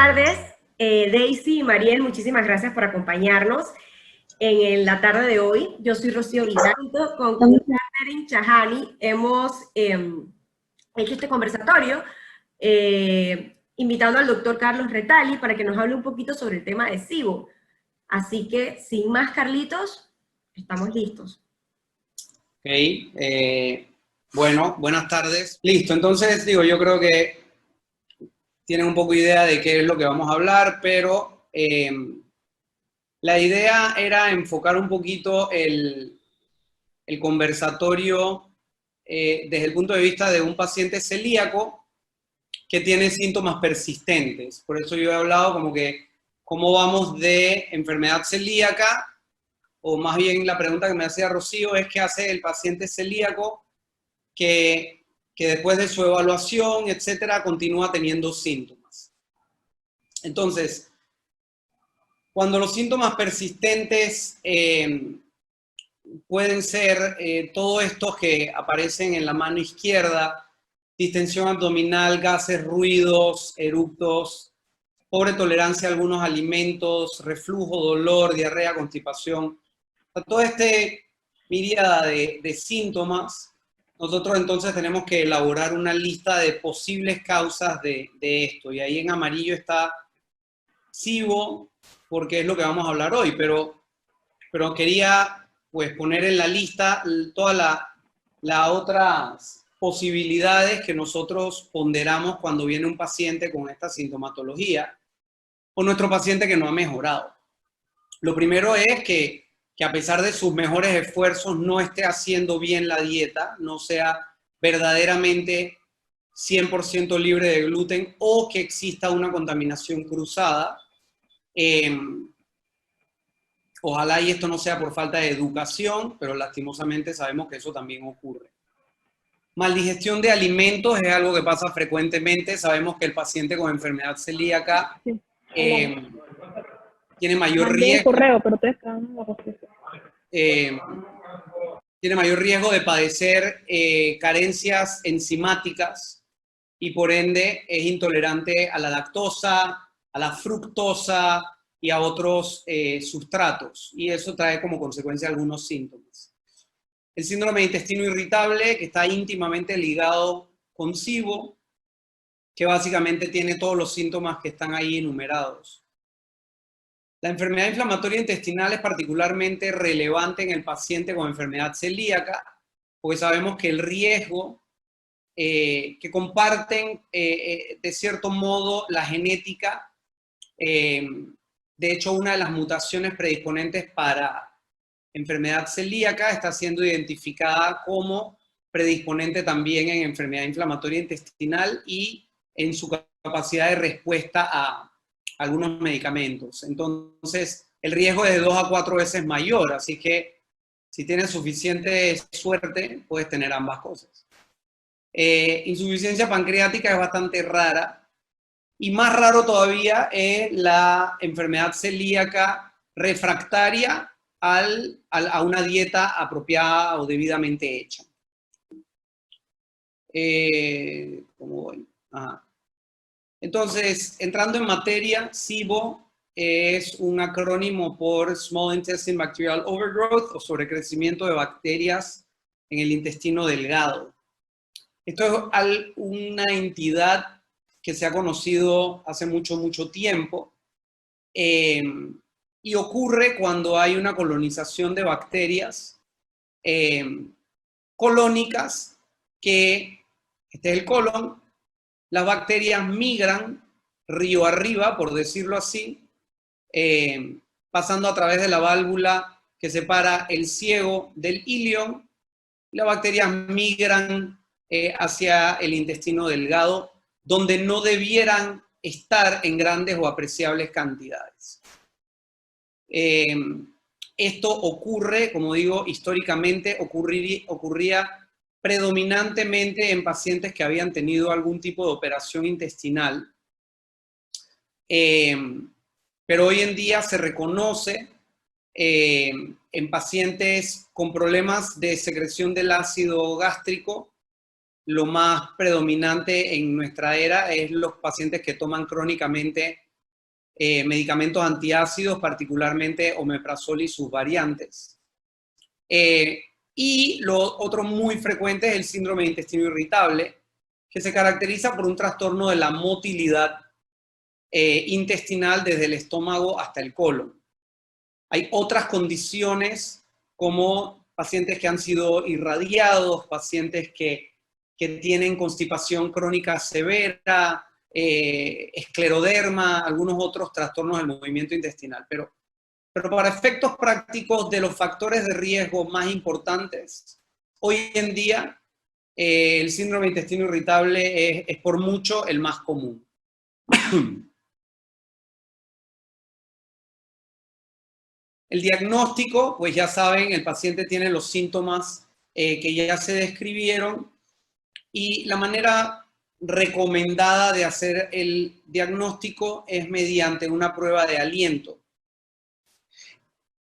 tardes, Daisy y Mariel, muchísimas gracias por acompañarnos en la tarde de hoy. Yo soy Rocío Villalto, con Catherine Chahani hemos hecho este conversatorio invitando al doctor Carlos Retali para que nos hable un poquito sobre el tema de SIBO. Así que, sin más, Carlitos, estamos listos. Ok, bueno, buenas tardes. Listo, entonces, yo creo que tienen un poco idea de qué es lo que vamos a hablar, pero la idea era enfocar un poquito el conversatorio desde el punto de vista de un paciente celíaco que tiene síntomas persistentes. Por eso yo he hablado como que cómo vamos de enfermedad celíaca, o más bien la pregunta que me hacía Rocío es qué hace el paciente celíaco que después de su evaluación, etcétera, continúa teniendo síntomas. Entonces, cuando los síntomas persistentes pueden ser todos estos que aparecen en la mano izquierda: distensión abdominal, gases, ruidos, eructos, pobre tolerancia a algunos alimentos, reflujo, dolor, diarrea, constipación. Toda esta miríada de síntomas, nosotros entonces tenemos que elaborar una lista de posibles causas de esto. Y ahí en amarillo está SIBO, porque es lo que vamos a hablar hoy, pero quería pues poner en la lista todas las otras posibilidades que nosotros ponderamos cuando viene un paciente con esta sintomatología o nuestro paciente que no ha mejorado. Lo primero es que a pesar de sus mejores esfuerzos no esté haciendo bien la dieta, no sea verdaderamente 100% libre de gluten, o que exista una contaminación cruzada. Ojalá y esto no sea por falta de educación, pero lastimosamente sabemos que eso también ocurre. Maldigestión de alimentos es algo que pasa frecuentemente. Sabemos que el paciente con enfermedad celíaca tiene mayor riesgo. Tiene mayor riesgo de padecer carencias enzimáticas y por ende es intolerante a la lactosa, a la fructosa y a otros sustratos, y eso trae como consecuencia algunos síntomas. El síndrome de intestino irritable, que está íntimamente ligado con SIBO, que básicamente tiene todos los síntomas que están ahí enumerados. La enfermedad inflamatoria intestinal es particularmente relevante en el paciente con enfermedad celíaca, porque sabemos que el riesgo que comparten de cierto modo la genética. De hecho, una de las mutaciones predisponentes para enfermedad celíaca está siendo identificada como predisponente también en enfermedad inflamatoria intestinal y en su capacidad de respuesta a algunos medicamentos. Entonces, el riesgo es de 2 a 4 veces mayor, así que si tienes suficiente suerte, puedes tener ambas cosas. Insuficiencia pancreática es bastante rara, y más raro todavía es la enfermedad celíaca refractaria a una dieta apropiada o debidamente hecha. ¿Cómo voy? Ajá. Entonces, entrando en materia, SIBO es un acrónimo por Small Intestine Bacterial Overgrowth, o sobrecrecimiento de bacterias en el intestino delgado. Esto es una entidad que se ha conocido hace mucho tiempo, y ocurre cuando hay una colonización de bacterias colónicas, que este es el colon. Las bacterias migran río arriba, por decirlo así, pasando a través de la válvula que separa el ciego del ilion. Las bacterias migran hacia el intestino delgado, donde no debieran estar en grandes o apreciables cantidades. Esto ocurre, como digo, históricamente ocurría predominantemente en pacientes que habían tenido algún tipo de operación intestinal, pero hoy en día se reconoce en pacientes con problemas de secreción del ácido gástrico. Lo más predominante en nuestra era es los pacientes que toman crónicamente medicamentos antiácidos, particularmente omeprazol y sus variantes. Y lo otro muy frecuente es el síndrome de intestino irritable, que se caracteriza por un trastorno de la motilidad intestinal desde el estómago hasta el colon. Hay otras condiciones como pacientes que han sido irradiados, pacientes que tienen constipación crónica severa, escleroderma, algunos otros trastornos del movimiento intestinal. Pero para efectos prácticos de los factores de riesgo más importantes, hoy en día el síndrome de intestino irritable es por mucho el más común. El diagnóstico, pues ya saben, el paciente tiene los síntomas que ya se describieron y la manera recomendada de hacer el diagnóstico es mediante una prueba de aliento,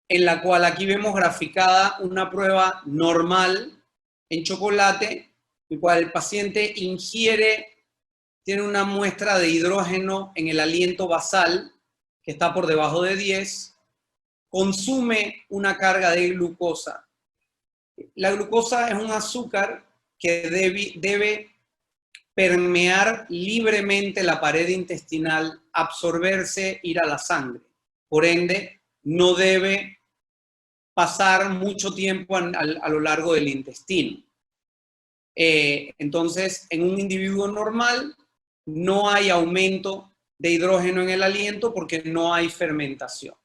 en la cual aquí vemos graficada una prueba normal en chocolate, en la cual el paciente ingiere, tiene una muestra de hidrógeno en el aliento basal, que está por debajo de 10, consume una carga de glucosa. La glucosa es un azúcar que debe permear libremente la pared intestinal, absorberse, ir a la sangre. Por ende, no debe pasar mucho tiempo a lo largo del intestino. Entonces, en un individuo normal, no hay aumento de hidrógeno en el aliento porque no hay fermentación.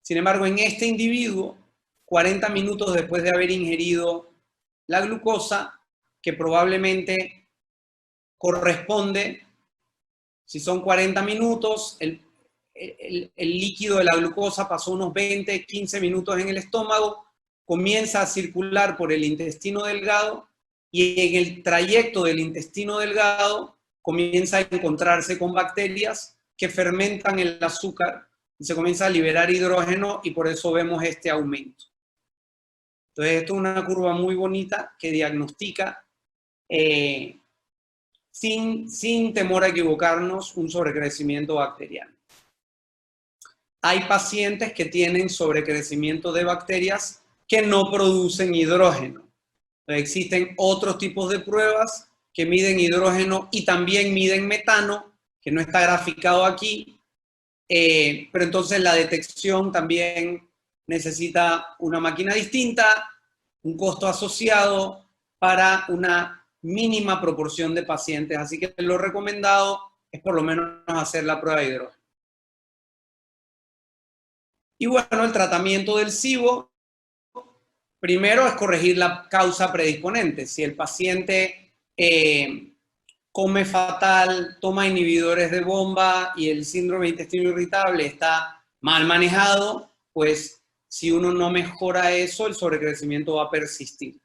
Sin embargo, en este individuo, 40 minutos después de haber ingerido la glucosa, que probablemente corresponde, si son 40 minutos, el líquido de la glucosa pasó unos 20, 15 minutos en el estómago, comienza a circular por el intestino delgado y en el trayecto del intestino delgado comienza a encontrarse con bacterias que fermentan el azúcar y se comienza a liberar hidrógeno y por eso vemos este aumento. Entonces, esto es una curva muy bonita que diagnostica sin temor a equivocarnos un sobrecrecimiento bacteriano. Hay pacientes que tienen sobrecrecimiento de bacterias que no producen hidrógeno. Entonces, existen otros tipos de pruebas que miden hidrógeno y también miden metano, que no está graficado aquí, pero entonces la detección también necesita una máquina distinta, un costo asociado para una mínima proporción de pacientes. Así que lo recomendado es por lo menos hacer la prueba de hidrógeno. Y bueno, el tratamiento del SIBO, primero es corregir la causa predisponente. Si el paciente come fatal, toma inhibidores de bomba y el síndrome de intestino irritable está mal manejado, pues si uno no mejora eso, el sobrecrecimiento va a persistir.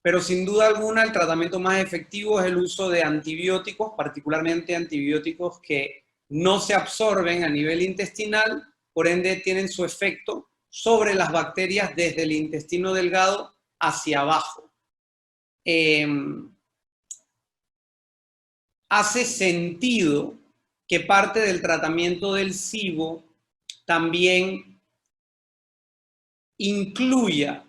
Pero sin duda alguna el tratamiento más efectivo es el uso de antibióticos, particularmente antibióticos que no se absorben a nivel intestinal, por ende tienen su efecto sobre las bacterias desde el intestino delgado hacia abajo. Hace sentido que parte del tratamiento del SIBO también incluya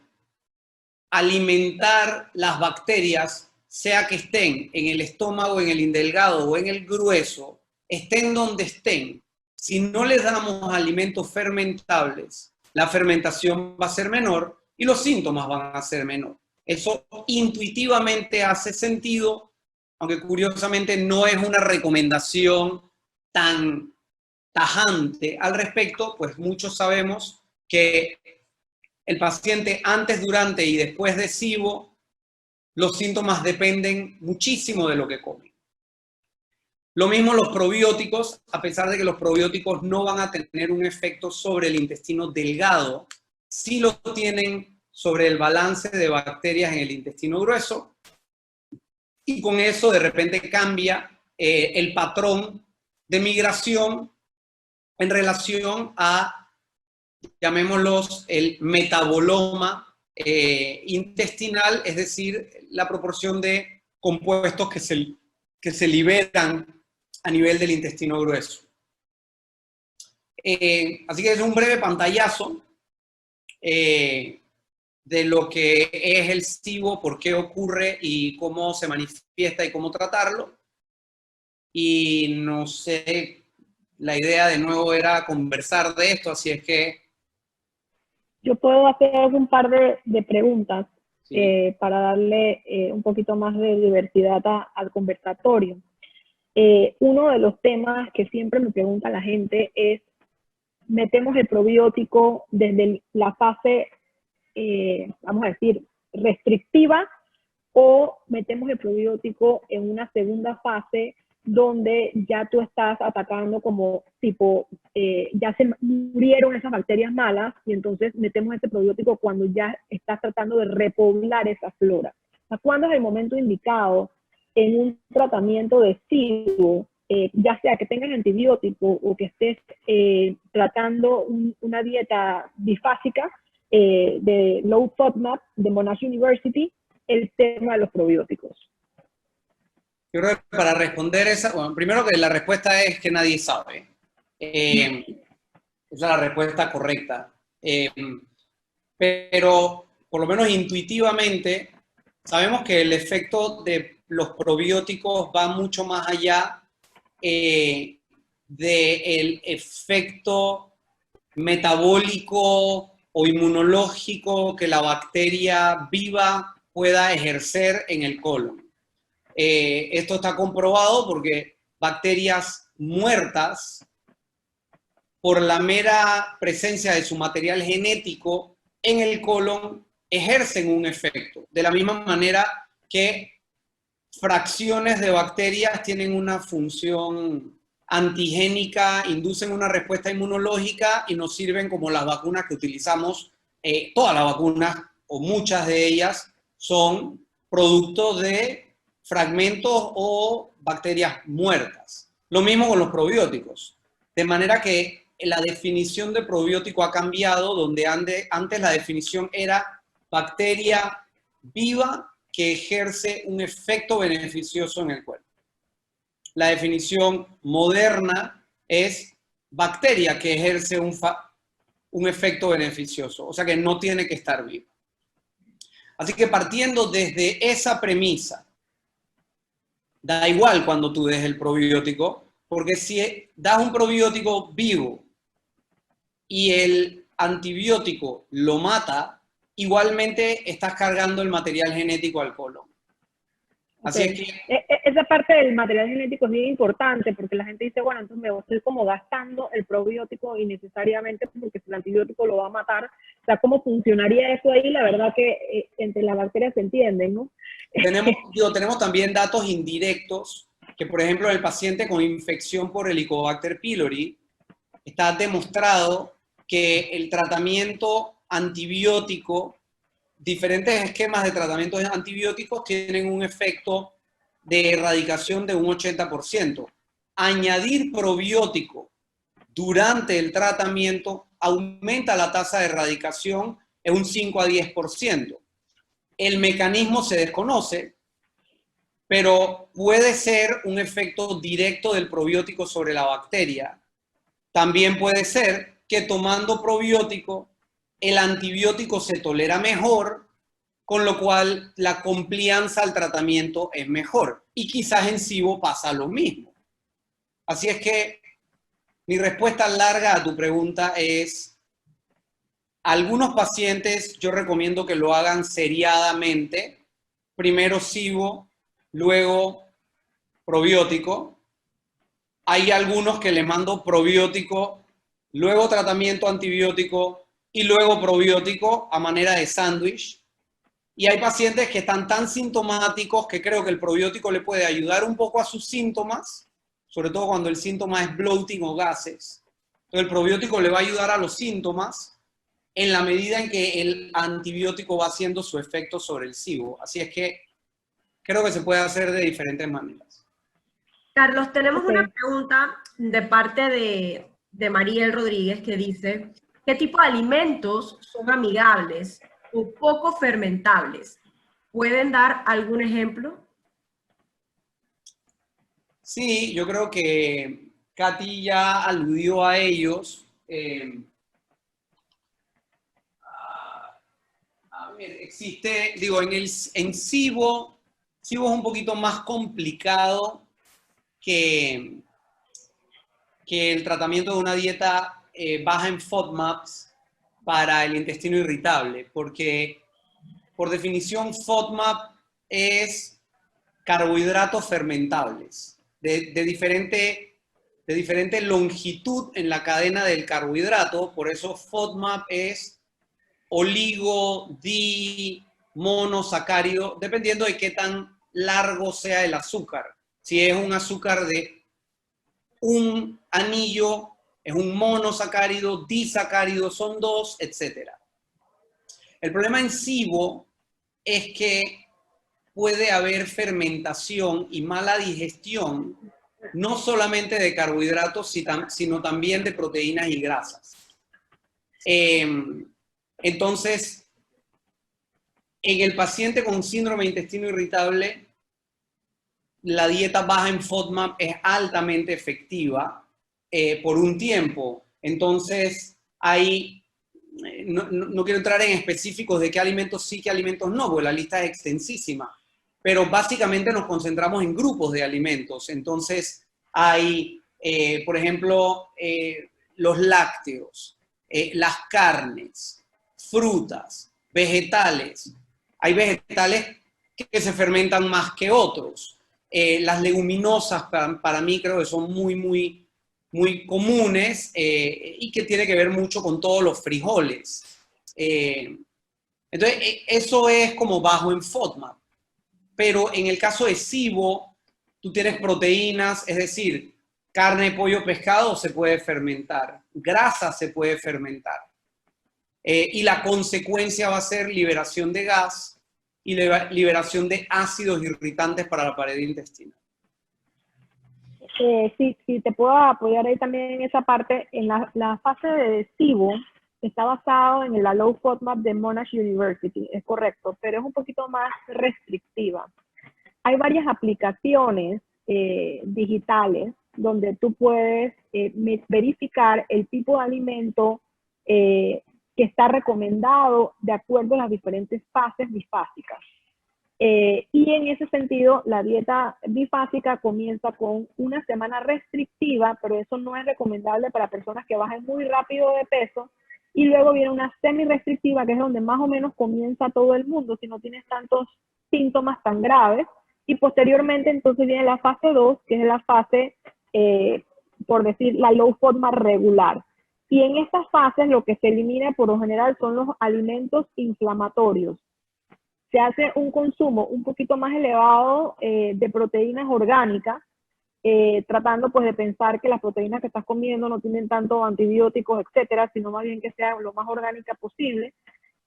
alimentar las bacterias, sea que estén en el estómago, en el indelgado o en el grueso, estén donde estén. Si no les damos alimentos fermentables, la fermentación va a ser menor y los síntomas van a ser menor. Eso intuitivamente hace sentido, aunque curiosamente no es una recomendación tan tajante al respecto, pues muchos sabemos que el paciente antes, durante y después de SIBO, los síntomas dependen muchísimo de lo que come. Lo mismo los probióticos, a pesar de que los probióticos no van a tener un efecto sobre el intestino delgado, sí lo tienen sobre el balance de bacterias en el intestino grueso, y con eso de repente cambia el patrón de migración en relación a, llamémoslos, el metaboloma intestinal, es decir, la proporción de compuestos que se liberan a nivel del intestino grueso. Así que es un breve pantallazo de lo que es el SIBO, por qué ocurre y cómo se manifiesta y cómo tratarlo. Y no sé, la idea de nuevo era conversar de esto, así es que... Yo puedo hacer un par de preguntas Sí. para darle un poquito más de diversidad al conversatorio. Uno de los temas que siempre me pregunta la gente es, metemos el probiótico desde la fase, vamos a decir, restrictiva, o metemos el probiótico en una segunda fase donde ya tú estás atacando como tipo, ya se murieron esas bacterias malas y entonces metemos ese probiótico cuando ya estás tratando de repoblar esa flora. ¿Cuándo es el momento indicado en un tratamiento de SIBO, ya sea que tengas antibiótico o que estés tratando una dieta bifásica de Low FODMAP de Monash University, el tema de los probióticos? Yo creo que para responder esa, bueno, primero que la respuesta es que nadie sabe. Esa es la respuesta correcta. Pero por lo menos intuitivamente sabemos que el efecto de los probióticos va mucho más allá del efecto metabólico o inmunológico que la bacteria viva pueda ejercer en el colon. Esto está comprobado porque bacterias muertas, por la mera presencia de su material genético en el colon, ejercen un efecto. De la misma manera que fracciones de bacterias tienen una función antigénica, inducen una respuesta inmunológica y nos sirven como las vacunas que utilizamos. Todas las vacunas, o muchas de ellas, son productos de fragmentos o bacterias muertas. Lo mismo con los probióticos. De manera que la definición de probiótico ha cambiado, donde antes la definición era bacteria viva que ejerce un efecto beneficioso en el cuerpo. La definición moderna es bacteria que ejerce un efecto beneficioso, o sea que no tiene que estar viva. Así que partiendo desde esa premisa, da igual cuando tú des el probiótico, porque si das un probiótico vivo y el antibiótico lo mata, igualmente estás cargando el material genético al colon. Así es que... Esa parte del material genético es bien importante porque la gente dice, bueno, entonces me estoy como gastando el probiótico innecesariamente porque si el antibiótico lo va a matar. O sea, ¿cómo funcionaría eso ahí? La verdad que entre las bacterias se entienden, ¿no? Tenemos también datos indirectos que, por ejemplo, en el paciente con infección por Helicobacter pylori, está demostrado que el tratamiento antibiótico, diferentes esquemas de tratamientos antibióticos tienen un efecto de erradicación de un 80%. Añadir probiótico durante el tratamiento aumenta la tasa de erradicación en un 5 a 10%. El mecanismo se desconoce, pero puede ser un efecto directo del probiótico sobre la bacteria. También puede ser que tomando probiótico, el antibiótico se tolera mejor, con lo cual la complianza al tratamiento es mejor. Y quizás en SIBO pasa lo mismo. Así es que mi respuesta larga a tu pregunta es, algunos pacientes yo recomiendo que lo hagan seriadamente, primero SIBO, luego probiótico. Hay algunos que les mando probiótico, luego tratamiento antibiótico y luego probiótico a manera de sándwich. Y hay pacientes que están tan sintomáticos que creo que el probiótico le puede ayudar un poco a sus síntomas, sobre todo cuando el síntoma es bloating o gases. Entonces el probiótico le va a ayudar a los síntomas en la medida en que el antibiótico va haciendo su efecto sobre el SIBO. Así es que creo que se puede hacer de diferentes maneras. Carlos, tenemos una pregunta de parte de Mariel Rodríguez que dice, ¿qué tipo de alimentos son amigables o poco fermentables? ¿Pueden dar algún ejemplo? Sí, yo creo que Katy ya aludió a ellos. A ver, existe, digo, en SIBO es un poquito más complicado que el tratamiento de una dieta baja en FODMAPs para el intestino irritable, porque por definición FODMAP es carbohidratos fermentables de diferente longitud en la cadena del carbohidrato. Por eso FODMAP es oligo, di, monosacárido, dependiendo de qué tan largo sea el azúcar. Si es un azúcar de un anillo, es un monosacárido, disacárido, son dos, etc. El problema en SIBO es que puede haber fermentación y mala digestión, no solamente de carbohidratos, sino también de proteínas y grasas. Entonces, en el paciente con síndrome de intestino irritable, la dieta baja en FODMAP es altamente efectiva por un tiempo. Entonces, no quiero entrar en específicos de qué alimentos sí, qué alimentos no, porque la lista es extensísima. Pero básicamente nos concentramos en grupos de alimentos. Entonces, hay, por ejemplo, los lácteos, las carnes, frutas, vegetales. Hay vegetales que se fermentan más que otros. Las leguminosas para mí creo que son muy comunes y que tiene que ver mucho con todos los frijoles. Entonces, eso es como bajo en FODMAP. Pero en el caso de SIBO, tú tienes proteínas, es decir, carne, pollo, pescado se puede fermentar, grasa se puede fermentar. Y la consecuencia va a ser liberación de gas y liberación de ácidos irritantes para la pared intestinal. Sí, te puedo apoyar ahí también en esa parte. En la fase de SIBO está basado en la Low FODMAP de Monash University, es correcto, pero es un poquito más restrictiva. Hay varias aplicaciones digitales donde tú puedes verificar el tipo de alimento que está recomendado de acuerdo a las diferentes fases bifásicas. Y en ese sentido, la dieta bifásica comienza con una semana restrictiva, pero eso no es recomendable para personas que bajen muy rápido de peso. Y luego viene una semi-restrictiva, que es donde más o menos comienza todo el mundo, si no tienes tantos síntomas tan graves. Y posteriormente, entonces viene la fase 2, que es la fase, por decir, la low FODMAP regular. Y en estas fases lo que se elimina por lo general son los alimentos inflamatorios. Se hace un consumo un poquito más elevado de proteínas orgánicas, tratando pues de pensar que las proteínas que estás comiendo no tienen tanto antibióticos, etcétera, sino más bien que sea lo más orgánica posible.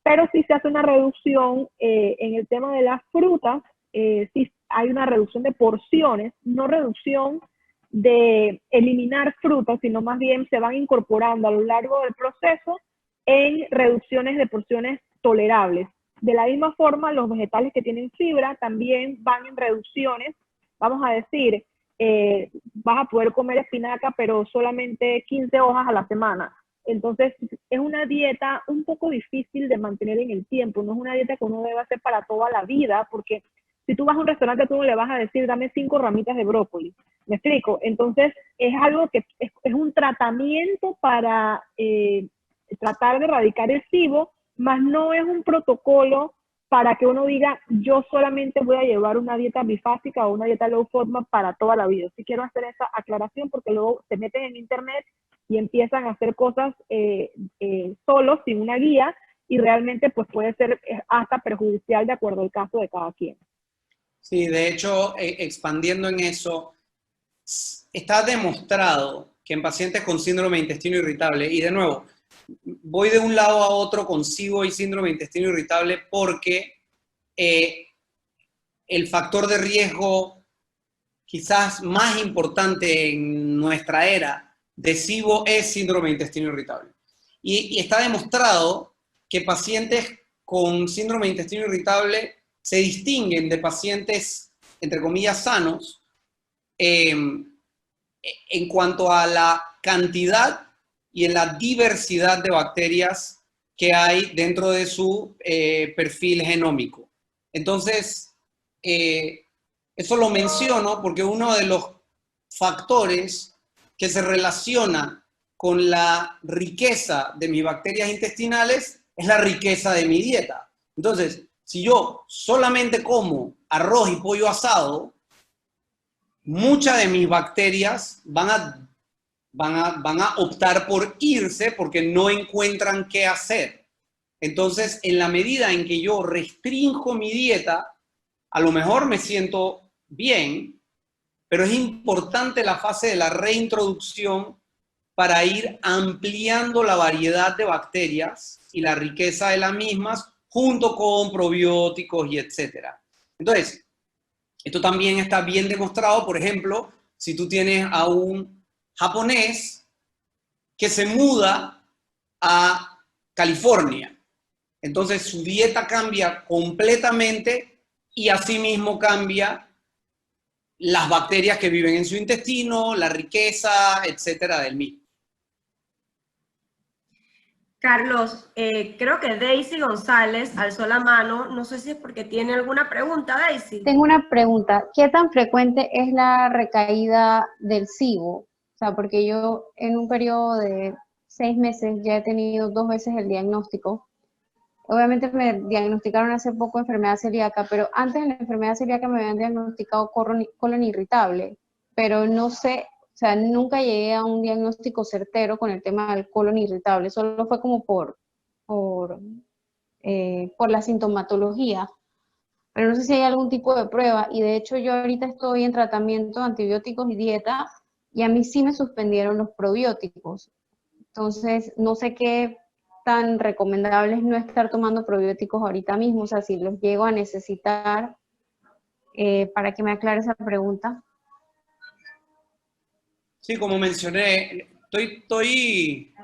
Pero sí se hace una reducción en el tema de las frutas, sí hay una reducción de porciones, no reducción de eliminar frutas, sino más bien se van incorporando a lo largo del proceso en reducciones de porciones tolerables. De la misma forma, los vegetales que tienen fibra también van en reducciones. Vamos a decir, vas a poder comer espinaca, pero solamente 15 hojas a la semana. Entonces, es una dieta un poco difícil de mantener en el tiempo. No es una dieta que uno debe hacer para toda la vida, porque si tú vas a un restaurante, tú no le vas a decir, dame 5 ramitas de brócoli. ¿Me explico? Entonces, es algo que es un tratamiento para tratar de erradicar el SIBO, más no es un protocolo para que uno diga, yo solamente voy a llevar una dieta bifásica o una dieta low FODMAP para toda la vida. Sí quiero hacer esa aclaración porque luego se meten en internet y empiezan a hacer cosas solos, sin una guía, y realmente pues puede ser hasta perjudicial de acuerdo al caso de cada quien. Sí, de hecho, expandiendo en eso, está demostrado que en pacientes con síndrome de intestino irritable, y de nuevo, voy de un lado a otro con SIBO y síndrome de intestino irritable porque el factor de riesgo quizás más importante en nuestra era de SIBO es síndrome de intestino irritable. Y está demostrado que pacientes con síndrome de intestino irritable se distinguen de pacientes, entre comillas, sanos en cuanto a la cantidad y en la diversidad de bacterias que hay dentro de su perfil genómico. Entonces, eso lo menciono porque uno de los factores que se relaciona con la riqueza de mis bacterias intestinales es la riqueza de mi dieta. Entonces, si yo solamente como arroz y pollo asado, muchas de mis bacterias van a optar por irse porque no encuentran qué hacer. Entonces, en la medida en que yo restringo mi dieta, a lo mejor me siento bien, pero es importante la fase de la reintroducción para ir ampliando la variedad de bacterias y la riqueza de las mismas junto con probióticos y etcétera. Entonces, esto también está bien demostrado, por ejemplo, si tú tienes a un japonés que se muda a California. Entonces su dieta cambia completamente y asimismo cambia las bacterias que viven en su intestino, la riqueza, etcétera, del mismo. Carlos, creo que Daisy González alzó la mano. No sé si es porque tiene alguna pregunta, Daisy. Tengo una pregunta. ¿Qué tan frecuente es la recaída del SIBO? O sea, porque yo en un periodo de 6 meses ya he tenido 2 veces el diagnóstico. Obviamente me diagnosticaron hace poco enfermedad celíaca, pero antes de la enfermedad celíaca me habían diagnosticado colon irritable, pero no sé, o sea, nunca llegué a un diagnóstico certero con el tema del colon irritable, solo fue como por la sintomatología, pero no sé si hay algún tipo de prueba, y de hecho yo ahorita estoy en tratamiento de antibióticos y dieta, y a mí sí me suspendieron los probióticos, entonces no sé qué tan recomendable es no estar tomando probióticos ahorita mismo, o sea, si los llego a necesitar, para que me aclare esa pregunta. Sí, como mencioné, estoy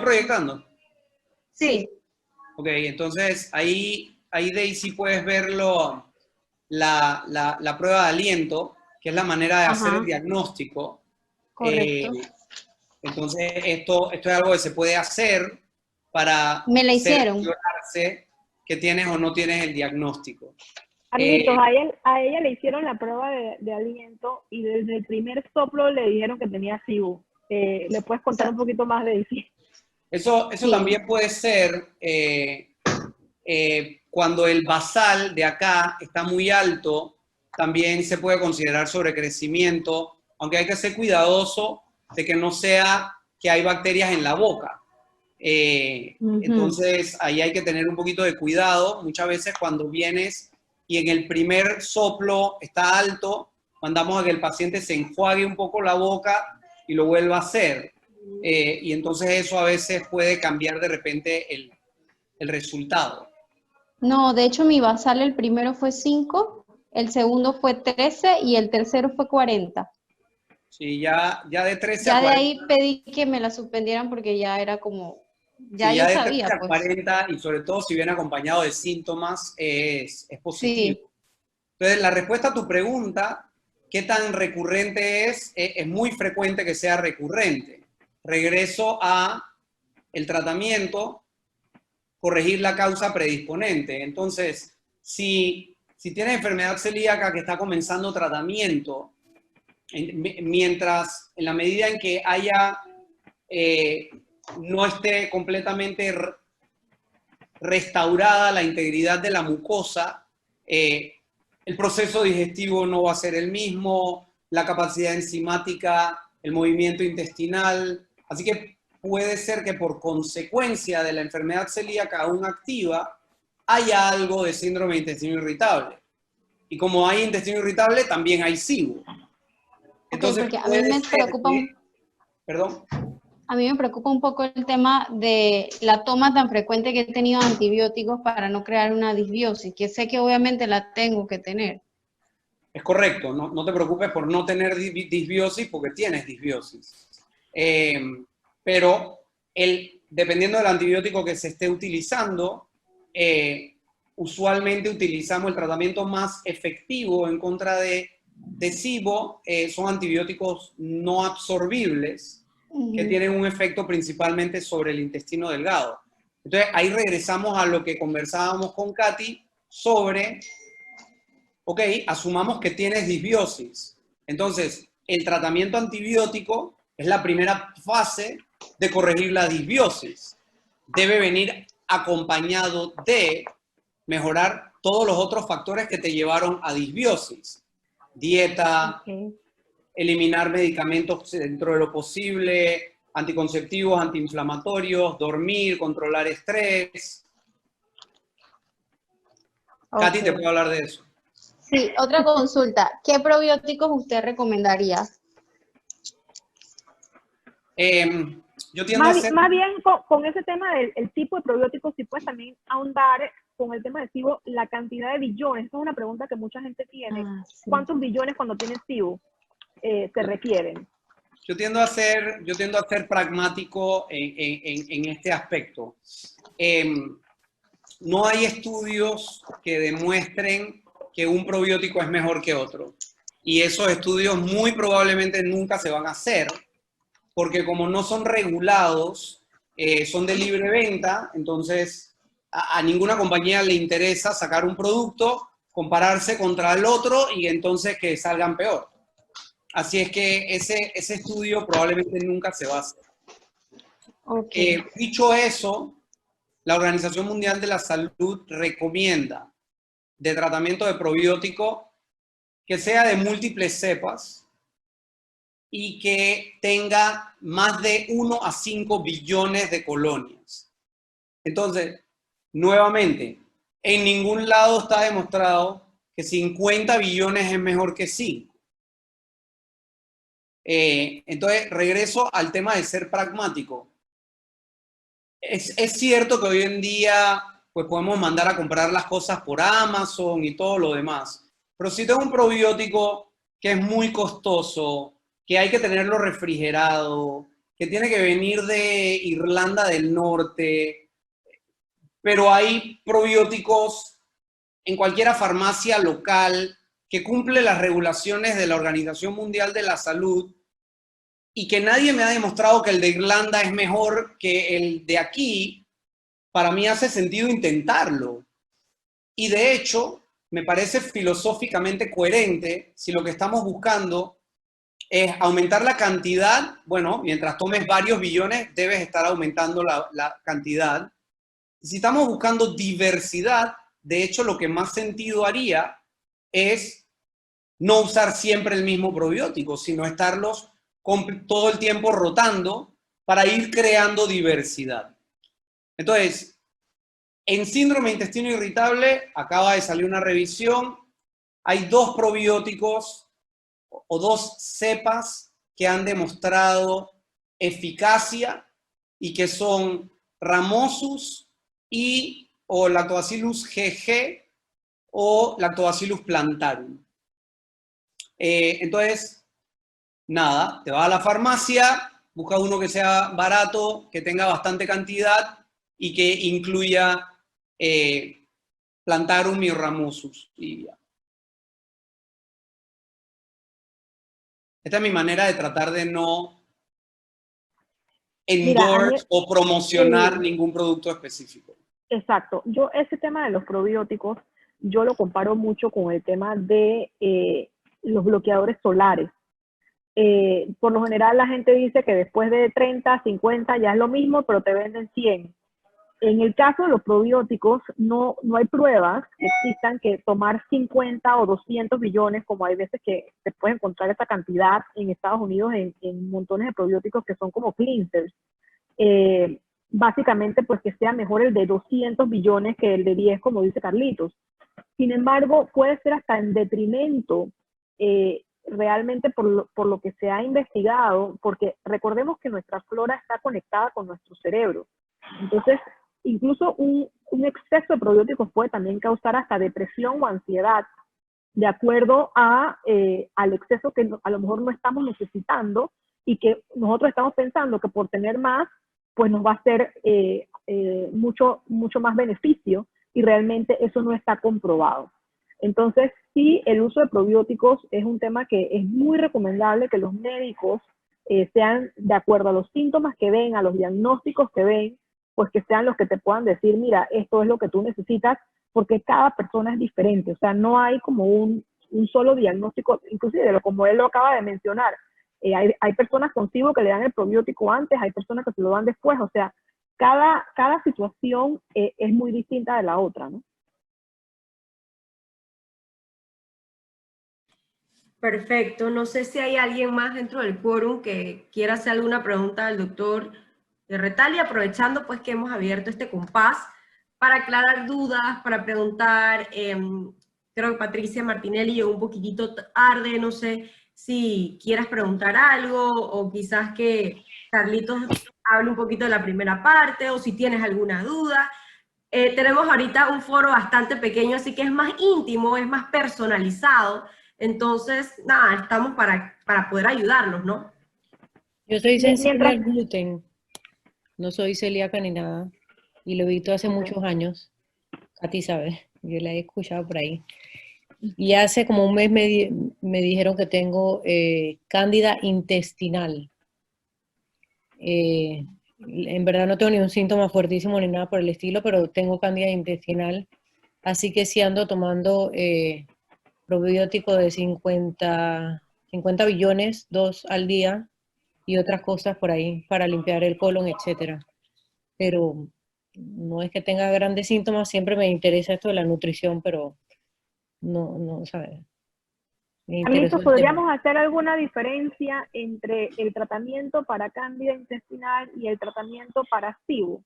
proyectando. Sí. Ok, entonces ahí Daisy puedes verlo, la prueba de aliento, que es la manera de hacer el diagnóstico. Correcto. Entonces esto es algo que se puede hacer para Me la hicieron. cerciorarse que tienes o no tienes el diagnóstico. Carlitos, a ella le hicieron la prueba de aliento y desde el primer soplo le dijeron que tenía SIBO. ¿Le puedes contar un poquito más, Daisy? Eso Sí. también puede ser cuando el basal de acá está muy alto, también se puede considerar sobrecrecimiento, aunque hay que ser cuidadoso de que no sea que hay bacterias en la boca. Entonces ahí hay que tener un poquito de cuidado. Muchas veces cuando vienes y en el primer soplo está alto, mandamos a que el paciente se enjuague un poco la boca y lo vuelva a hacer. Y entonces eso a veces puede cambiar de repente el resultado. No, de hecho mi basal el primero fue 5, el segundo fue 13 y el tercero fue 40. Sí, ya de 13 Ya a de 40. ahí pedí que me la suspendieran porque ya era como, ya Sí, yo ya de sabía, 30 a pues. 40 y sobre todo si viene acompañado de síntomas es positivo. Sí. Entonces, la respuesta a tu pregunta, ¿qué tan recurrente es? Es muy frecuente que sea recurrente. Regreso a el tratamiento, corregir la causa predisponente. Entonces, si tienes enfermedad celíaca que está comenzando tratamiento, mientras en la medida en que haya no esté completamente restaurada la integridad de la mucosa, el proceso digestivo no va a ser el mismo, la capacidad enzimática, el movimiento intestinal, así que puede ser que por consecuencia de la enfermedad celíaca aún activa, haya algo de síndrome de intestino irritable. Y como hay intestino irritable, también hay SIBO. Entonces, porque a mí me preocupa perdón. A mí me preocupa un poco el tema de la toma tan frecuente que he tenido de antibióticos para no crear una disbiosis, que sé que obviamente la tengo que tener. Es correcto, no te preocupes por no tener disbiosis porque tienes disbiosis. Pero dependiendo del antibiótico que se esté utilizando, usualmente utilizamos el tratamiento más efectivo en contra de SIBO, son antibióticos no absorbibles. que tienen un efecto principalmente sobre el intestino delgado. Entonces, ahí regresamos a lo que conversábamos con Katy sobre, ok, asumamos que tienes disbiosis. Entonces, el tratamiento antibiótico es la primera fase de corregir la disbiosis. Debe venir acompañado de mejorar todos los otros factores que te llevaron a disbiosis. Dieta, eliminar medicamentos dentro de lo posible, anticonceptivos, antiinflamatorios, dormir, controlar estrés. Katy, te puedo hablar de eso. Sí, otra consulta. ¿Qué probióticos usted recomendaría? Yo tiendo a hacer... Más bien con ese tema del tipo de probióticos, si puedes también ahondar con el tema del SIBO, la cantidad de billones. Esa es una pregunta que mucha gente tiene. Sí. ¿Cuántos billones cuando tienes SIBO se requieren? Yo tiendo a ser pragmático en este aspecto. No hay estudios que demuestren que un probiótico es mejor que otro. Y esos estudios muy probablemente nunca se van a hacer, porque como no son regulados, son de libre venta, entonces a ninguna compañía le interesa sacar un producto, compararse contra el otro y entonces que salgan peor. Así es que ese estudio probablemente nunca se va a hacer. Dicho eso, la Organización Mundial de la Salud recomienda de tratamiento de probiótico que sea de múltiples cepas y que tenga más de 1 a 5 billones de colonias. Entonces, nuevamente, en ningún lado está demostrado que 50 billones es mejor que 5. Entonces, regreso al tema de ser pragmático. Es cierto que hoy en día pues podemos mandar a comprar las cosas por Amazon y todo lo demás, pero si tengo un probiótico que es muy costoso, que hay que tenerlo refrigerado, que tiene que venir de Irlanda del Norte, pero hay probióticos en cualquier farmacia local que cumple las regulaciones de la Organización Mundial de la Salud y que nadie me ha demostrado que el de Irlanda es mejor que el de aquí, para mí hace sentido intentarlo. Y de hecho, me parece filosóficamente coherente si lo que estamos buscando es aumentar la cantidad. Bueno, mientras tomes varios billones, debes estar aumentando la cantidad. Si estamos buscando diversidad, de hecho, lo que más sentido haría es no usar siempre el mismo probiótico, sino estarlos todo el tiempo rotando para ir creando diversidad. Entonces, en síndrome de intestino irritable, acaba de salir una revisión, hay 2 probióticos o 2 cepas que han demostrado eficacia y que son Ramosus o Lactobacillus GG o Lactobacillus plantarum. Entonces, nada, te vas a la farmacia, busca uno que sea barato, que tenga bastante cantidad y que incluya Plantarum y Ramosus. Y ya. Esta es mi manera de tratar de no endorse o promocionar ningún producto específico. Exacto. Yo ese tema de los probióticos, yo lo comparo mucho con el tema de los bloqueadores solares. Por lo general la gente dice que después de 30, 50 ya es lo mismo, pero te venden 100. En el caso de los probióticos, no hay pruebas que existan que tomar 50 o 200 billones, como hay veces que se puede encontrar esa cantidad en Estados Unidos en montones de probióticos que son como cleansers. Básicamente, pues que sea mejor el de 200 billones que el de 10, como dice Carlitos. Sin embargo, puede ser hasta en detrimento realmente por lo que se ha investigado, porque recordemos que nuestra flora está conectada con nuestro cerebro. Entonces, incluso un exceso de probióticos puede también causar hasta depresión o ansiedad, de acuerdo al exceso que a lo mejor no estamos necesitando y que nosotros estamos pensando que por tener más, pues nos va a hacer mucho más beneficio, y realmente eso no está comprobado. Entonces, sí, el uso de probióticos es un tema que es muy recomendable que los médicos sean de acuerdo a los síntomas que ven, a los diagnósticos que ven, pues que sean los que te puedan decir, mira, esto es lo que tú necesitas, porque cada persona es diferente, o sea, no hay como un solo diagnóstico, inclusive como él lo acaba de mencionar, hay personas con SIBO que le dan el probiótico antes, hay personas que se lo dan después, o sea, cada situación es muy distinta de la otra, ¿no? Perfecto. No sé si hay alguien más dentro del quórum que quiera hacer alguna pregunta al doctor Retali, aprovechando pues que hemos abierto este compás para aclarar dudas, para preguntar. Creo que Patricia Martinelli llegó un poquitito tarde, no sé si quieras preguntar algo o quizás que Carlitos hable un poquito de la primera parte o si tienes alguna duda. Tenemos ahorita un foro bastante pequeño, así que es más íntimo, es más personalizado. Entonces, nada, estamos para poder ayudarlos, ¿no? Yo soy sensible Mientras... al gluten, no soy celíaca ni nada, y lo he visto hace muchos años. A ti sabes, yo la he escuchado por ahí. Y hace como un mes me dijeron que tengo cándida intestinal. En verdad no tengo ni un síntoma fuertísimo ni nada por el estilo, pero tengo cándida intestinal. Así que sí ando tomando probiótico de 50 billones, 2 al día, y otras cosas por ahí para limpiar el colon, etcétera. Pero no es que tenga grandes síntomas, siempre me interesa esto de la nutrición, pero no, ¿sabes? Me interesó Carlitos, el tema. ¿podríamos hacer alguna diferencia entre el tratamiento para cándida intestinal y el tratamiento para SIBO?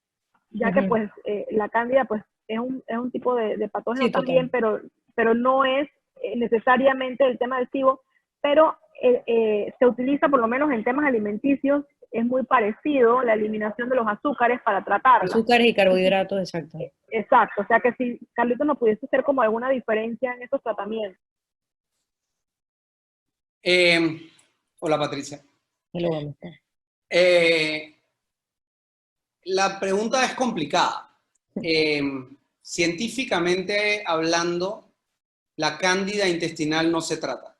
Ya que pues la cándida pues es un tipo de patógeno Sí, también, pero no es necesariamente el tema del SIBO, pero se utiliza por lo menos en temas alimenticios, es muy parecido la eliminación de los azúcares para tratarla. Azúcares y carbohidratos, exacto. Exacto, o sea que si Carlitos nos pudiese hacer como alguna diferencia en estos tratamientos. Hola, Patricia. Me lo vamos a mostrar. La pregunta es complicada. Científicamente hablando, la cándida intestinal no se trata,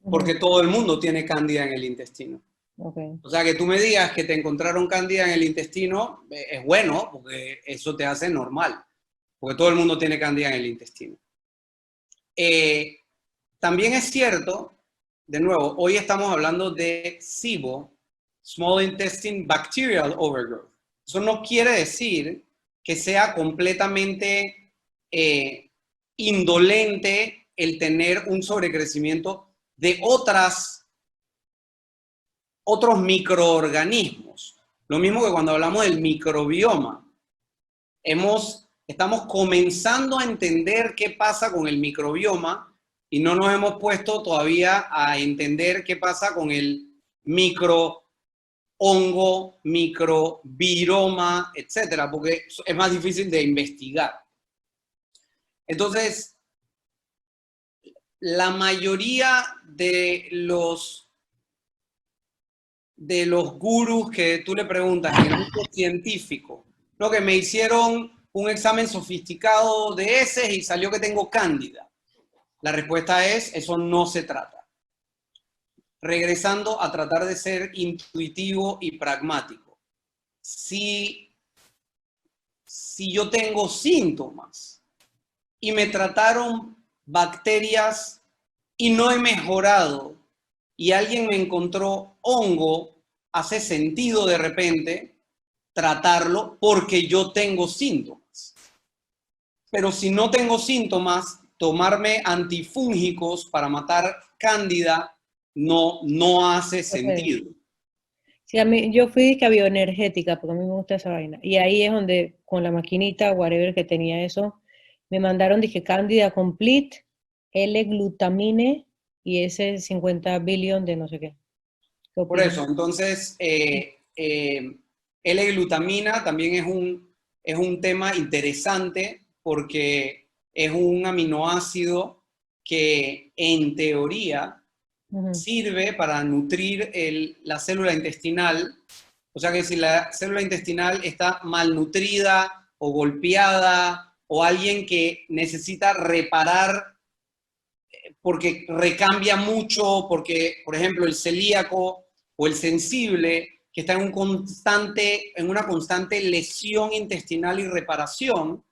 porque todo el mundo tiene cándida en el intestino. Okay. O sea, que tú me digas que te encontraron cándida en el intestino, es bueno, porque eso te hace normal, porque todo el mundo tiene cándida en el intestino. También es cierto, de nuevo, hoy estamos hablando de SIBO, Small Intestine Bacterial Overgrowth. Eso no quiere decir que sea completamente indolente el tener un sobrecrecimiento de otros microorganismos. Lo mismo que cuando hablamos del microbioma. Estamos comenzando a entender qué pasa con el microbioma y no nos hemos puesto todavía a entender qué pasa con el microhongo, microviroma, etcétera, porque es más difícil de investigar. Entonces, la mayoría de los gurús que tú le preguntas en el mundo científico, lo que me hicieron un examen sofisticado de heces y salió que tengo cándida. La respuesta es, eso no se trata. Regresando a tratar de ser intuitivo y pragmático. Si yo tengo síntomas y me trataron bacterias y no he mejorado y alguien me encontró hongo, hace sentido de repente tratarlo porque yo tengo síntomas. Pero si no tengo síntomas, tomarme antifúngicos para matar cándida no hace sentido. Sí, yo fui a bioenergética porque a mí me gusta esa vaina. Y ahí es donde con la maquinita, whatever que tenía eso, me mandaron, dije, cándida complete, L-glutamine y ese 50 billion de no sé qué. Por eso, entonces, L-glutamina también es un tema interesante porque es un aminoácido que en teoría sirve para nutrir la célula intestinal. O sea que si la célula intestinal está malnutrida o golpeada o alguien que necesita reparar porque recambia mucho, porque, por ejemplo, el celíaco o el sensible, que está en una constante lesión intestinal y reparación,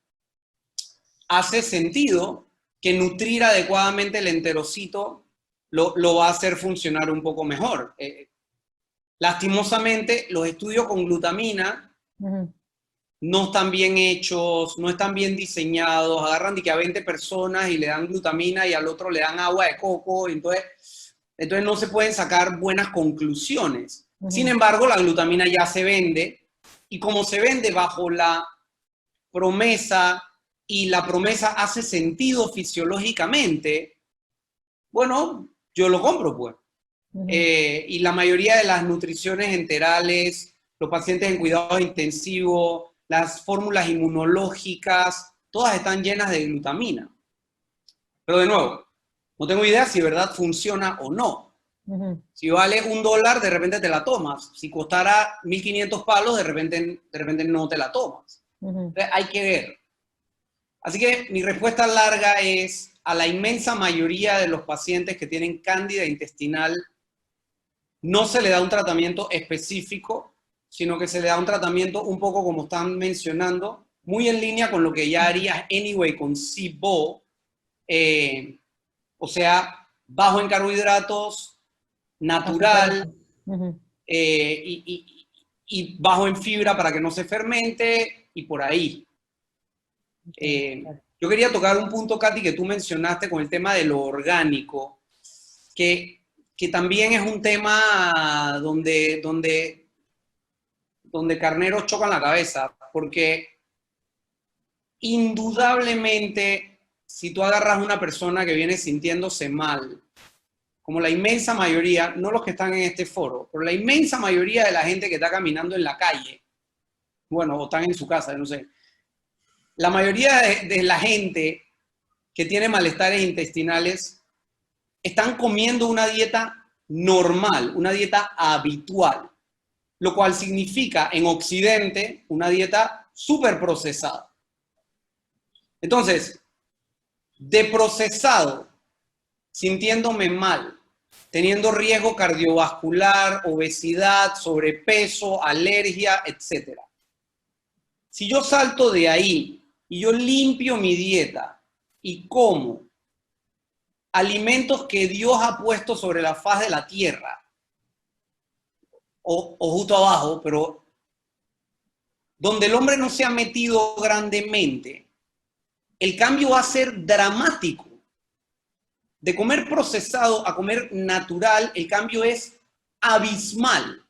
hace sentido que nutrir adecuadamente el enterocito lo va a hacer funcionar un poco mejor. Lastimosamente, los estudios con glutamina no están bien hechos, no están bien diseñados, agarran de que a 20 personas y le dan glutamina y al otro le dan agua de coco, entonces no se pueden sacar buenas conclusiones. Sin embargo, la glutamina ya se vende, y como se vende bajo la promesa, y la promesa hace sentido fisiológicamente, bueno, yo lo compro, pues. Y la mayoría de las nutriciones enterales, los pacientes en cuidados intensivos, las fórmulas inmunológicas, todas están llenas de glutamina. Pero de nuevo, no tengo idea si de verdad funciona o no. Si vale $1, de repente te la tomas. Si costara 1.500 palos, de repente no te la tomas. Entonces, hay que ver. Así que mi respuesta larga es, a la inmensa mayoría de los pacientes que tienen cándida intestinal, no se le da un tratamiento específico, sino que se le da un tratamiento un poco como están mencionando, muy en línea con lo que ya harías anyway con SIBO, o sea, bajo en carbohidratos, natural, y bajo en fibra para que no se fermente, y por ahí. Yo quería tocar un punto, Katy, que tú mencionaste con el tema de lo orgánico, que también es un tema donde carneros chocan la cabeza, porque indudablemente, si tú agarras a una persona que viene sintiéndose mal, como la inmensa mayoría, no los que están en este foro, pero la inmensa mayoría de la gente que está caminando en la calle, bueno, o están en su casa, no sé, la mayoría de la gente que tiene malestares intestinales están comiendo una dieta normal, una dieta habitual, lo cual significa en Occidente una dieta súper procesada. Entonces, de procesado, sintiéndome mal, teniendo riesgo cardiovascular, obesidad, sobrepeso, alergia, etc. Si yo salto de ahí y yo limpio mi dieta y como alimentos que Dios ha puesto sobre la faz de la tierra, o justo abajo, pero donde el hombre no se ha metido grandemente, el cambio va a ser dramático. De comer procesado a comer natural, el cambio es abismal.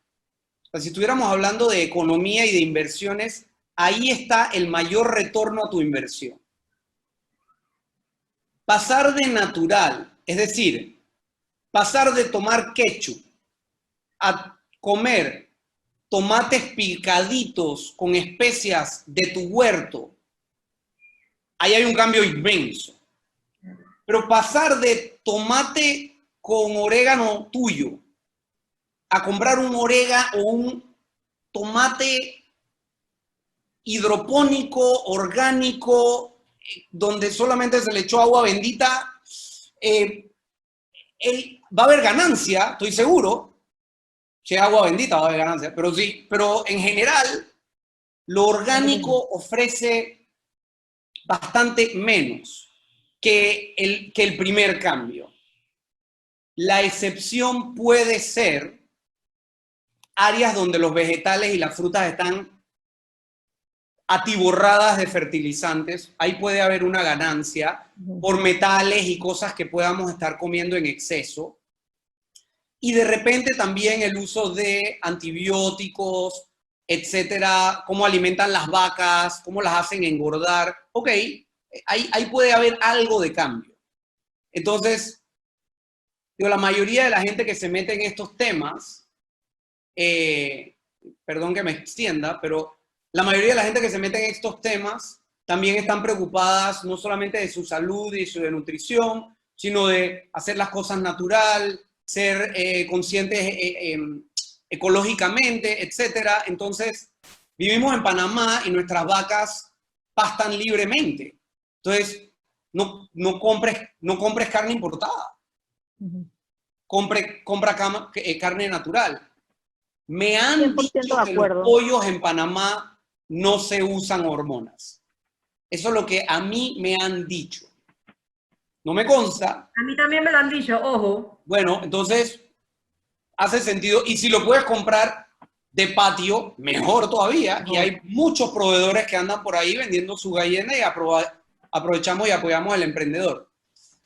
O sea, si estuviéramos hablando de economía y de inversiones, ahí está el mayor retorno a tu inversión. Pasar de natural, es decir, pasar de tomar ketchup a comer tomates picaditos con especias de tu huerto, ahí hay un cambio inmenso. Pero pasar de tomate con orégano tuyo a comprar un orégano o un tomate hidropónico, orgánico, donde solamente se le echó agua bendita, va a haber ganancia, estoy seguro. Si es agua bendita va a haber ganancia, pero sí, pero en general lo orgánico ofrece bastante menos que el primer cambio. La excepción puede ser áreas donde los vegetales y las frutas están atiborradas de fertilizantes. Ahí puede haber una ganancia por metales y cosas que podamos estar comiendo en exceso. Y de repente también el uso de antibióticos, etcétera, cómo alimentan las vacas, cómo las hacen engordar. Ok, ahí puede haber algo de cambio. Entonces, la mayoría de la gente que se mete en estos temas, perdón que me extienda, pero la mayoría de la gente que se mete en estos temas también están preocupadas no solamente de su salud y de nutrición, sino de hacer las cosas natural, ser conscientes ecológicamente, etcétera. Entonces, vivimos en Panamá y nuestras vacas pastan libremente. Entonces, no compres carne importada. Compra carne natural. Me han 100% dicho de que los acuerdo. pollos en Panamá no se usan hormonas. Eso es lo que a mí me han dicho. No me consta. A mí también me lo han dicho, ojo. Bueno, entonces hace sentido. Y si lo puedes comprar de patio, mejor todavía. Y hay muchos proveedores que andan por ahí vendiendo su gallina y aprovechamos y apoyamos al emprendedor.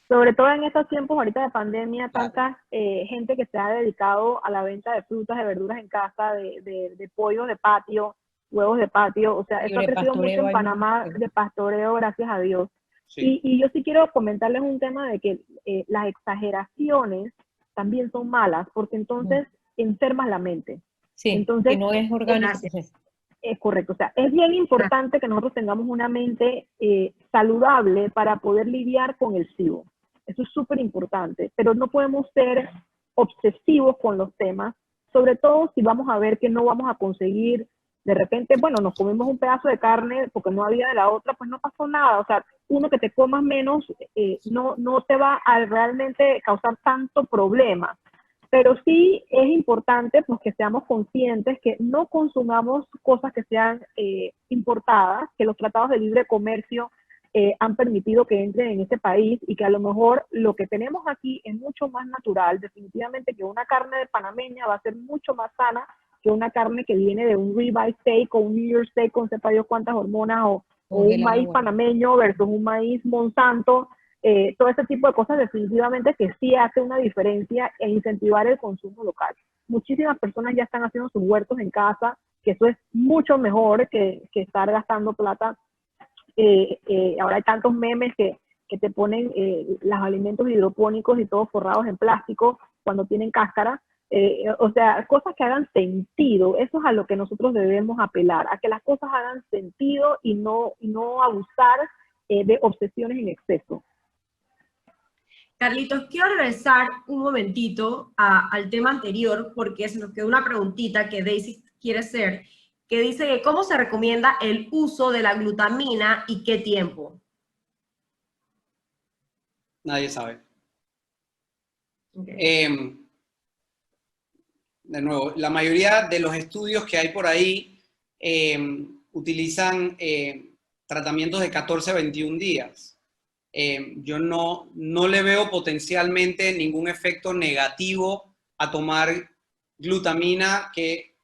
Sobre todo en estos tiempos ahorita de pandemia, tanta gente que se ha dedicado a la venta de frutas, de verduras en casa, de pollos de patio, huevos de patio. O sea, eso ha crecido mucho en Panamá de pastoreo, gracias a Dios. Sí. Y yo sí quiero comentarles un tema de que las exageraciones también son malas, porque entonces enfermas la mente. Sí, entonces, y no es orgánico. Es correcto. O sea, es bien importante que nosotros tengamos una mente saludable para poder lidiar con el SIBO. Eso es súper importante, pero no podemos ser obsesivos con los temas, sobre todo si vamos a ver que no vamos a conseguir, de repente, bueno, nos comimos un pedazo de carne porque no había de la otra, pues no pasó nada. O sea, uno que te comas menos no te va a realmente causar tanto problema. Pero sí es importante pues, que seamos conscientes que no consumamos cosas que sean importadas, que los tratados de libre comercio han permitido que entren en este país y que a lo mejor lo que tenemos aquí es mucho más natural. Definitivamente que una carne de panameña va a ser mucho más sana que una carne que viene de un ribeye steak o un New York steak con sepa Dios cuántas hormonas o un maíz panameño versus un maíz Monsanto. Todo ese tipo de cosas definitivamente que sí hace una diferencia en incentivar el consumo local. Muchísimas personas ya están haciendo sus huertos en casa, que eso es mucho mejor que estar gastando plata. Ahora hay tantos memes que te ponen los alimentos hidropónicos y todos forrados en plástico cuando tienen cáscara. O sea, cosas que hagan sentido. Eso es a lo que nosotros debemos apelar, a que las cosas hagan sentido y no abusar de obsesiones en exceso. Carlitos, quiero regresar un momentito al tema anterior porque se nos quedó una preguntita que Daisy quiere hacer, que dice que cómo se recomienda el uso de la glutamina y qué tiempo. Nadie sabe. Okay. De nuevo, la mayoría de los estudios que hay por ahí utilizan tratamientos de 14 a 21 días. Yo no le veo potencialmente ningún efecto negativo a tomar glutamina, que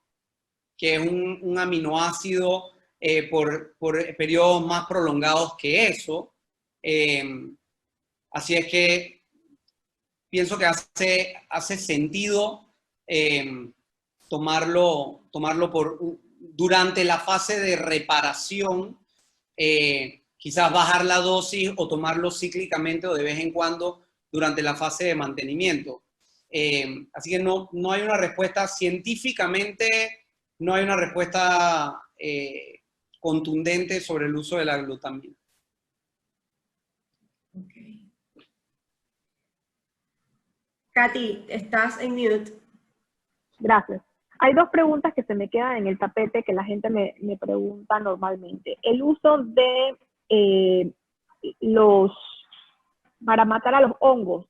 es un aminoácido por periodos más prolongados que eso. Así es que pienso que hace sentido tomarlo durante la fase de reparación, quizás bajar la dosis o tomarlo cíclicamente o de vez en cuando durante la fase de mantenimiento. Así que no hay una respuesta científicamente, no hay una respuesta contundente sobre el uso de la glutamina. Okay. Katy, estás en mute. Gracias. Hay dos preguntas que se me quedan en el tapete que la gente me pregunta normalmente. El uso de para matar a los hongos,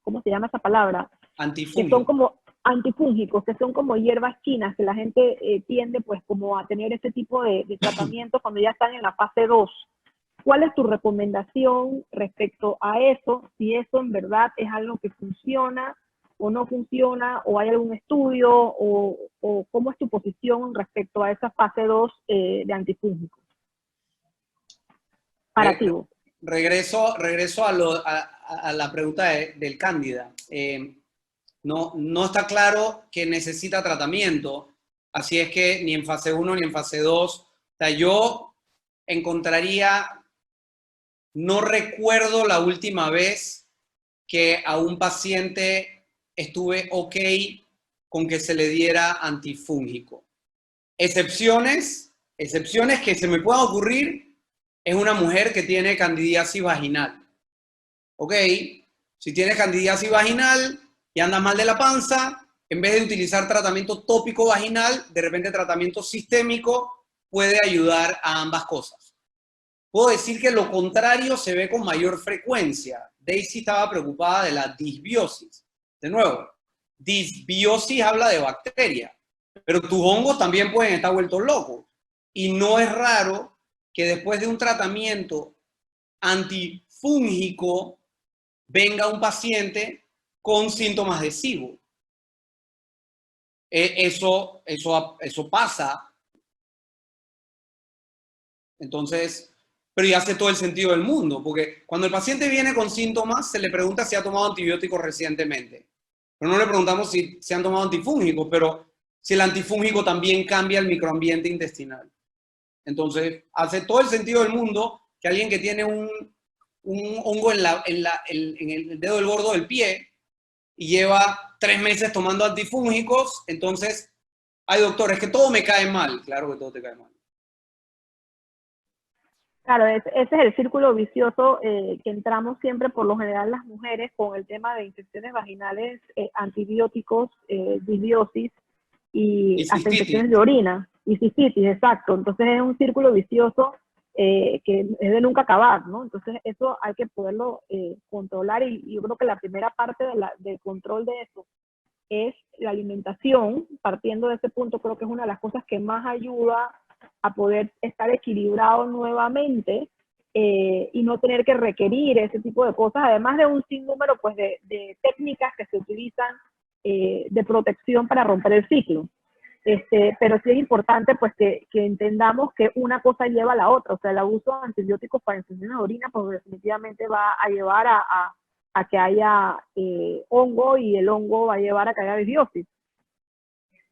¿cómo se llama esa palabra? Antifúngicos. Que son como antifúngicos, que son como hierbas chinas, que la gente tiende pues como a tener este tipo de tratamientos cuando ya están en la fase 2. ¿Cuál es tu recomendación respecto a eso? Si eso en verdad es algo que funciona o no funciona, o hay algún estudio, o cómo es tu posición respecto a esa fase 2 de antifúngicos. Para ti. Regreso a la pregunta del Cándida. No está claro que necesita tratamiento, así es que ni en fase 1 ni en fase 2. O sea, yo encontraría, no recuerdo la última vez que a un paciente estuve ok con que se le diera antifúngico. Excepciones que se me puedan ocurrir es una mujer que tiene candidiasis vaginal. Ok, si tienes candidiasis vaginal y andas mal de la panza, en vez de utilizar tratamiento tópico vaginal, de repente tratamiento sistémico puede ayudar a ambas cosas. Puedo decir que lo contrario se ve con mayor frecuencia. Daisy estaba preocupada de la disbiosis. De nuevo, Disbiosis habla de bacteria, pero tus hongos también pueden estar vueltos locos. Y no es raro que después de un tratamiento antifúngico venga un paciente con síntomas de SIBO. Eso pasa. Entonces, pero ya hace todo el sentido del mundo, porque cuando el paciente viene con síntomas, se le pregunta si ha tomado antibióticos recientemente. Pero no le preguntamos si se han tomado antifúngicos, pero si el antifúngico también cambia el microambiente intestinal. Entonces, hace todo el sentido del mundo que alguien que tiene un hongo en el dedo del gordo del pie y lleva 3 meses tomando antifúngicos, entonces, ay doctor, es que todo me cae mal. Claro que todo te cae mal. Claro, ese es el círculo vicioso que entramos siempre, por lo general, las mujeres con el tema de infecciones vaginales, antibióticos, disbiosis y hasta infecciones de orina y cistitis, exacto. Entonces es un círculo vicioso que es de nunca acabar, ¿no? Entonces eso hay que poderlo controlar y yo creo que la primera parte del control de eso es la alimentación. Partiendo de ese punto, creo que es una de las cosas que más ayuda a poder estar equilibrado nuevamente y no tener que requerir ese tipo de cosas, además de un sinnúmero pues, de técnicas que se utilizan de protección para romper el ciclo. Pero sí es importante pues, que entendamos que una cosa lleva a la otra. O sea, el abuso de antibióticos para infecciones de orina pues, definitivamente va a llevar a que haya hongo, y el hongo va a llevar a que haya disbiosis.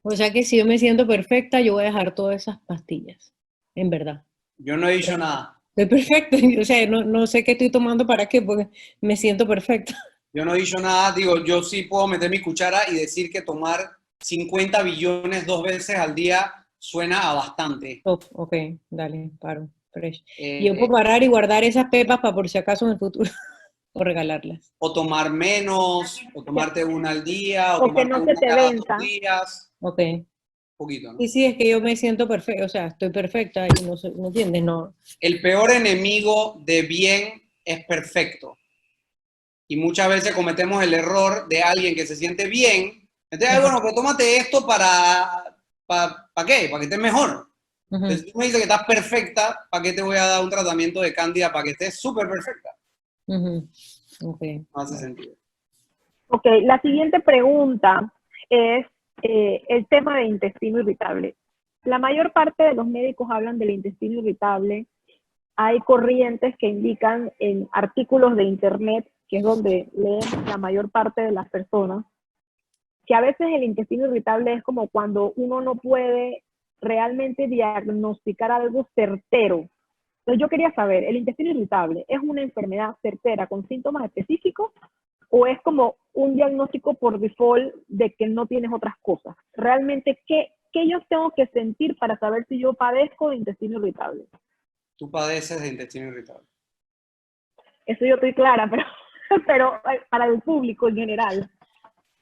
O sea que si yo me siento perfecta, yo voy a dejar todas esas pastillas, en verdad. Yo no he dicho nada. Estoy perfecta, o sea, no sé qué estoy tomando para qué, porque me siento perfecta. Yo no he dicho nada, digo, yo sí puedo meter mi cuchara y decir que tomar 50 billones 2 veces al día suena a bastante. Oh, ok, dale, paro. Fresh. Y yo puedo parar y guardar esas pepas para por si acaso en el futuro, o regalarlas. O tomar menos, o tomarte una al día, o que no se te cada venza. 2 días. Ok. Un poquito, ¿no? Y sí, es que yo me siento perfecta, o sea, estoy perfecta y no entiendes, no. El peor enemigo de bien es perfecto. Y muchas veces cometemos el error de alguien que se siente bien. Entonces, bueno, pues tómate esto ¿para qué? Para que estés mejor. Entonces, tú me dices que estás perfecta, ¿para qué te voy a dar un tratamiento de cándida para que estés súper perfecta? Okay. No hace sentido. Ok, la siguiente pregunta es el tema de intestino irritable. La mayor parte de los médicos hablan del intestino irritable. Hay corrientes que indican en artículos de internet, que es donde leen la mayor parte de las personas, que a veces el intestino irritable es como cuando uno no puede realmente diagnosticar algo certero. Entonces yo quería saber, ¿el intestino irritable es una enfermedad certera con síntomas específicos o es como un diagnóstico por default de que no tienes otras cosas? Realmente, ¿qué yo tengo que sentir para saber si yo padezco de intestino irritable? Tú padeces de intestino irritable. Eso yo estoy clara, pero para el público en general.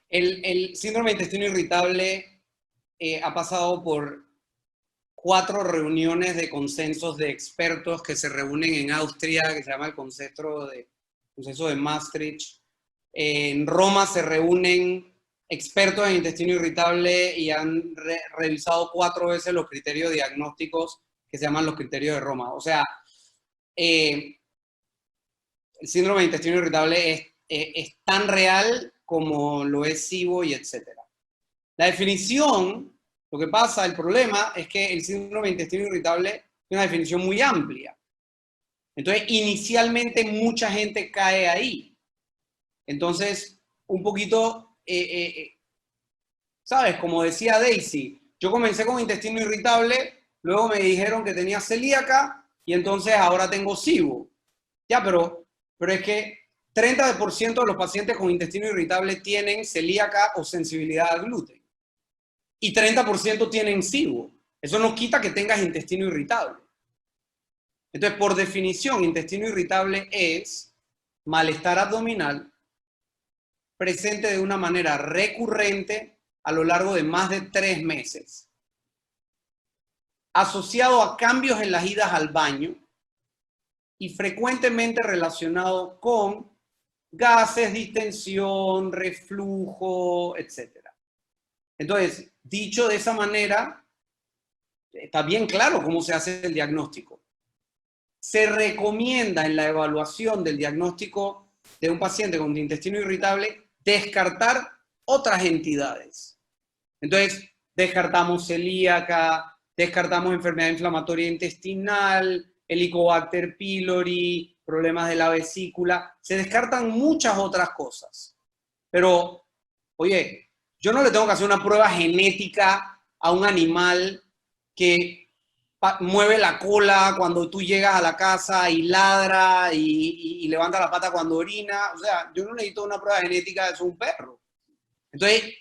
El síndrome de intestino irritable ha pasado por 4 reuniones de consensos de expertos que se reúnen en Austria, que se llama el consenso de Maastricht. En Roma se reúnen expertos en intestino irritable y han revisado 4 veces los criterios diagnósticos que se llaman los criterios de Roma. O sea, el síndrome de intestino irritable es tan real como lo es SIBO y etcétera. La definición, lo que pasa, el problema es que el síndrome de intestino irritable es una definición muy amplia. Entonces, inicialmente mucha gente cae ahí. Entonces, un poquito, ¿sabes? Como decía Daisy, yo comencé con intestino irritable, luego me dijeron que tenía celíaca y entonces ahora tengo SIBO. Ya, pero es que 30% de los pacientes con intestino irritable tienen celíaca o sensibilidad al gluten. Y 30% tienen SIBO. Eso no quita que tengas intestino irritable. Entonces, por definición, intestino irritable es malestar abdominal presente de una manera recurrente a lo largo de más de 3 meses, asociado a cambios en las idas al baño y frecuentemente relacionado con gases, distensión, reflujo, etc. Entonces, dicho de esa manera, está bien claro cómo se hace el diagnóstico. Se recomienda en la evaluación del diagnóstico de un paciente con intestino irritable descartar otras entidades. Entonces, descartamos celíaca, descartamos enfermedad inflamatoria intestinal, Helicobacter pylori, problemas de la vesícula, se descartan muchas otras cosas. Pero, oye, yo no le tengo que hacer una prueba genética a un animal que mueve la cola cuando tú llegas a la casa y ladra y levanta la pata cuando orina. O sea, yo no necesito una prueba genética de un perro. Entonces,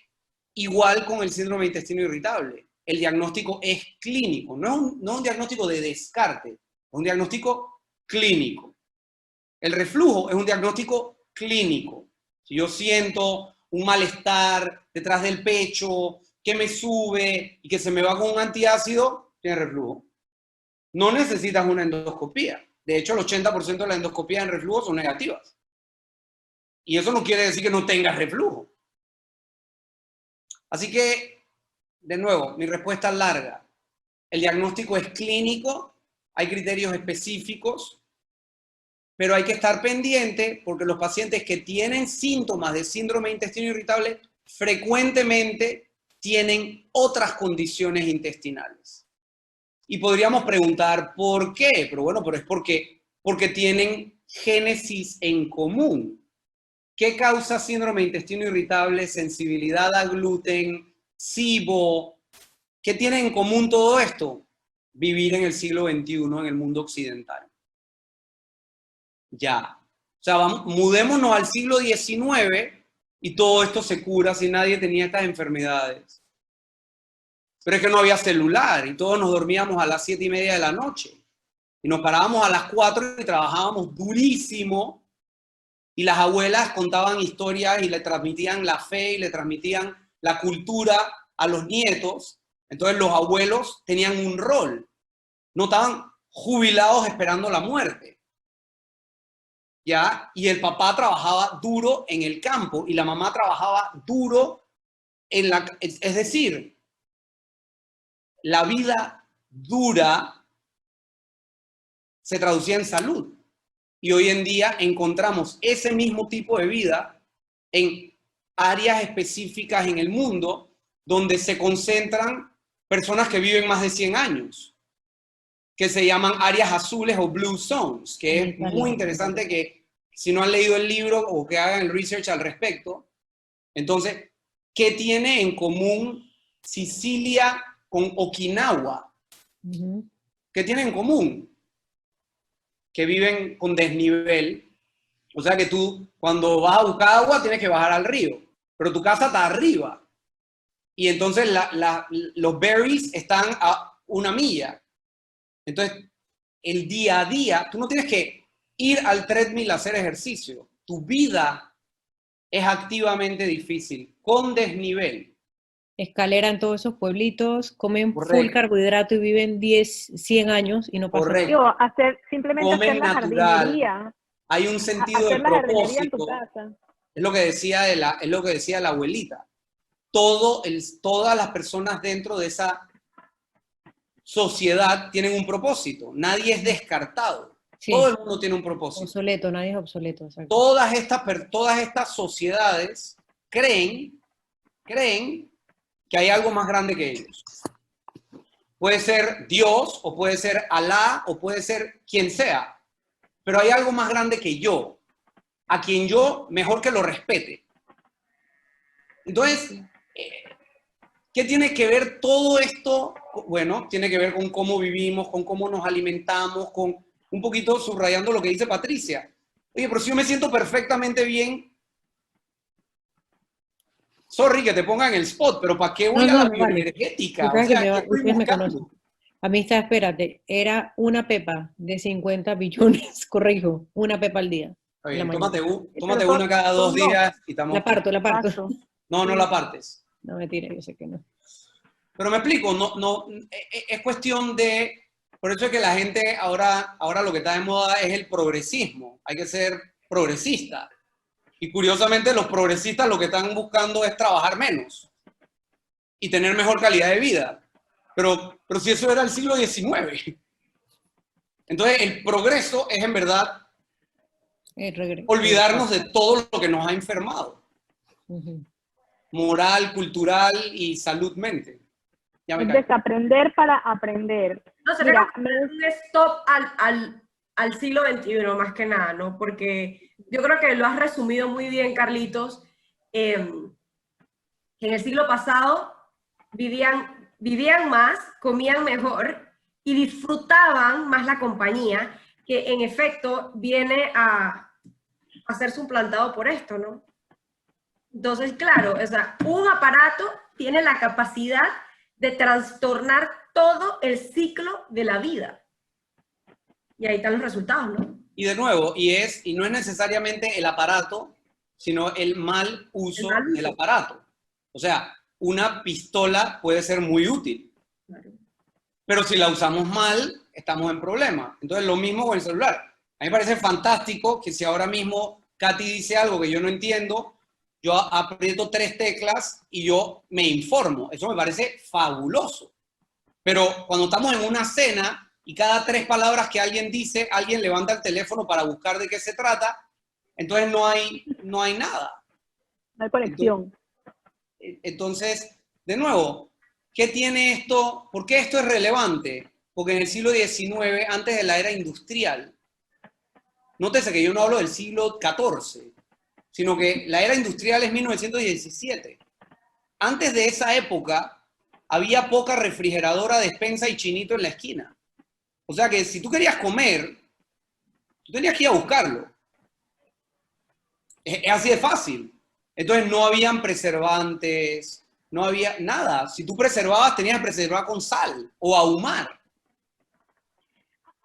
igual con el síndrome de intestino irritable. El diagnóstico es clínico, no es un diagnóstico de descarte, es un diagnóstico clínico. El reflujo es un diagnóstico clínico. Si yo siento un malestar detrás del pecho, que me sube y que se me va con un antiácido, tiene reflujo. No necesitas una endoscopía. De hecho, el 80% de las endoscopías en reflujo son negativas. Y eso no quiere decir que no tengas reflujo. Así que, de nuevo, mi respuesta es larga. El diagnóstico es clínico, hay criterios específicos, pero hay que estar pendiente porque los pacientes que tienen síntomas de síndrome de intestino irritable frecuentemente tienen otras condiciones intestinales. Y podríamos preguntar por qué, pero bueno, pero es porque tienen génesis en común. ¿Qué causa síndrome de intestino irritable, sensibilidad a gluten, SIBO? ¿Qué tiene en común todo esto? Vivir en el siglo XXI, en el mundo occidental. Ya. O sea, mudémonos al siglo XIX y todo esto se cura si nadie tenía estas enfermedades. Pero es que no había celular y todos nos dormíamos a las 7:30 de la noche. Y nos parábamos a las 4 y trabajábamos durísimo. Y las abuelas contaban historias y le transmitían la fe y le transmitían la cultura a los nietos. Entonces los abuelos tenían un rol. No estaban jubilados esperando la muerte. ¿Ya? Y el papá trabajaba duro en el campo y la mamá trabajaba duro en la... Es decir, la vida dura se traducía en salud. Y hoy en día encontramos ese mismo tipo de vida en áreas específicas en el mundo donde se concentran personas que viven más de 100 años, que se llaman áreas azules o blue zones, que es muy interesante que si no han leído el libro o que hagan el research al respecto. Entonces, ¿qué tiene en común Sicilia con Okinawa? ¿Qué tienen en común? Que viven con desnivel. O sea que tú, cuando vas a buscar agua, tienes que bajar al río. Pero tu casa está arriba. Y entonces los berries están a 1 milla. Entonces, el día a día, tú no tienes que ir al treadmill a hacer ejercicio. Tu vida es activamente difícil, con desnivel. Escalera en todos esos pueblitos, comen Correcto. full carbohidrato y viven 10, 100 años y no pasa Correcto. nada. Simplemente Comen hacer la natural. jardinería. Hay un sentido Hacer de la jardinería en tu propósito. casa. Es lo que decía la abuelita. Todas las personas dentro de esa sociedad tienen un propósito. Nadie es descartado. Sí. Todo el mundo tiene un propósito. Obsoleto, nadie es obsoleto. Exacto. Todas estas sociedades creen que hay algo más grande que ellos. Puede ser Dios, o puede ser Alá, o puede ser quien sea. Pero hay algo más grande que yo, a quien yo mejor que lo respete. Entonces, ¿qué tiene que ver todo esto? Bueno, tiene que ver con cómo vivimos, con cómo nos alimentamos, con un poquito subrayando lo que dice Patricia. Oye, pero si yo me siento perfectamente bien, sorry que te ponga en el spot, pero ¿para qué voy a la bioenergética? O sea, ¿qué estoy ustedes me buscando? conocen. Amistad, espérate, era una pepa de 50 billones, corrijo, una pepa al día. Oye, la tómate Pero una cada 2 días y estamos... La parto. Exacto. No la partes. No, mentira, yo sé que no. Pero me explico, es cuestión de... Por eso es que la gente ahora lo que está de moda es el progresismo. Hay que ser progresista. Y curiosamente los progresistas lo que están buscando es trabajar menos y tener mejor calidad de vida. Pero si eso era el siglo XIX. Entonces el progreso es en verdad olvidarnos de todo lo que nos ha enfermado. Moral, cultural y saludmente. Ya me callo. Desaprender para aprender. No, sería un stop al siglo XXI más que nada, ¿no? Porque yo creo que lo has resumido muy bien, Carlitos. En el siglo pasado vivían más, comían mejor y disfrutaban más la compañía, que en efecto viene a ser suplantado por esto, ¿no? Entonces, claro, o sea, un aparato tiene la capacidad de trastornar todo el ciclo de la vida. Y ahí están los resultados, ¿no? Y de nuevo, y no es necesariamente el aparato, sino el mal uso del aparato. O sea, una pistola puede ser muy útil, claro, pero si la usamos mal, estamos en problema. Entonces, lo mismo con el celular. A mí me parece fantástico que si ahora mismo Katy dice algo que yo no entiendo, yo aprieto 3 teclas y yo me informo. Eso me parece fabuloso. Pero cuando estamos en una cena y cada 3 palabras que alguien dice, alguien levanta el teléfono para buscar de qué se trata, entonces no hay nada. No hay conexión. Entonces, de nuevo, ¿qué tiene esto? ¿Por qué esto es relevante? Porque en el siglo XIX, antes de la era industrial, nótese que yo no hablo del siglo XIV, sino que la era industrial es 1917. Antes de esa época, había poca refrigeradora, despensa y chinito en la esquina. O sea que si tú querías comer, tú tenías que ir a buscarlo. Es así de fácil. Entonces no habían preservantes, no había nada. Si tú preservabas, tenías que preservar con sal o ahumar.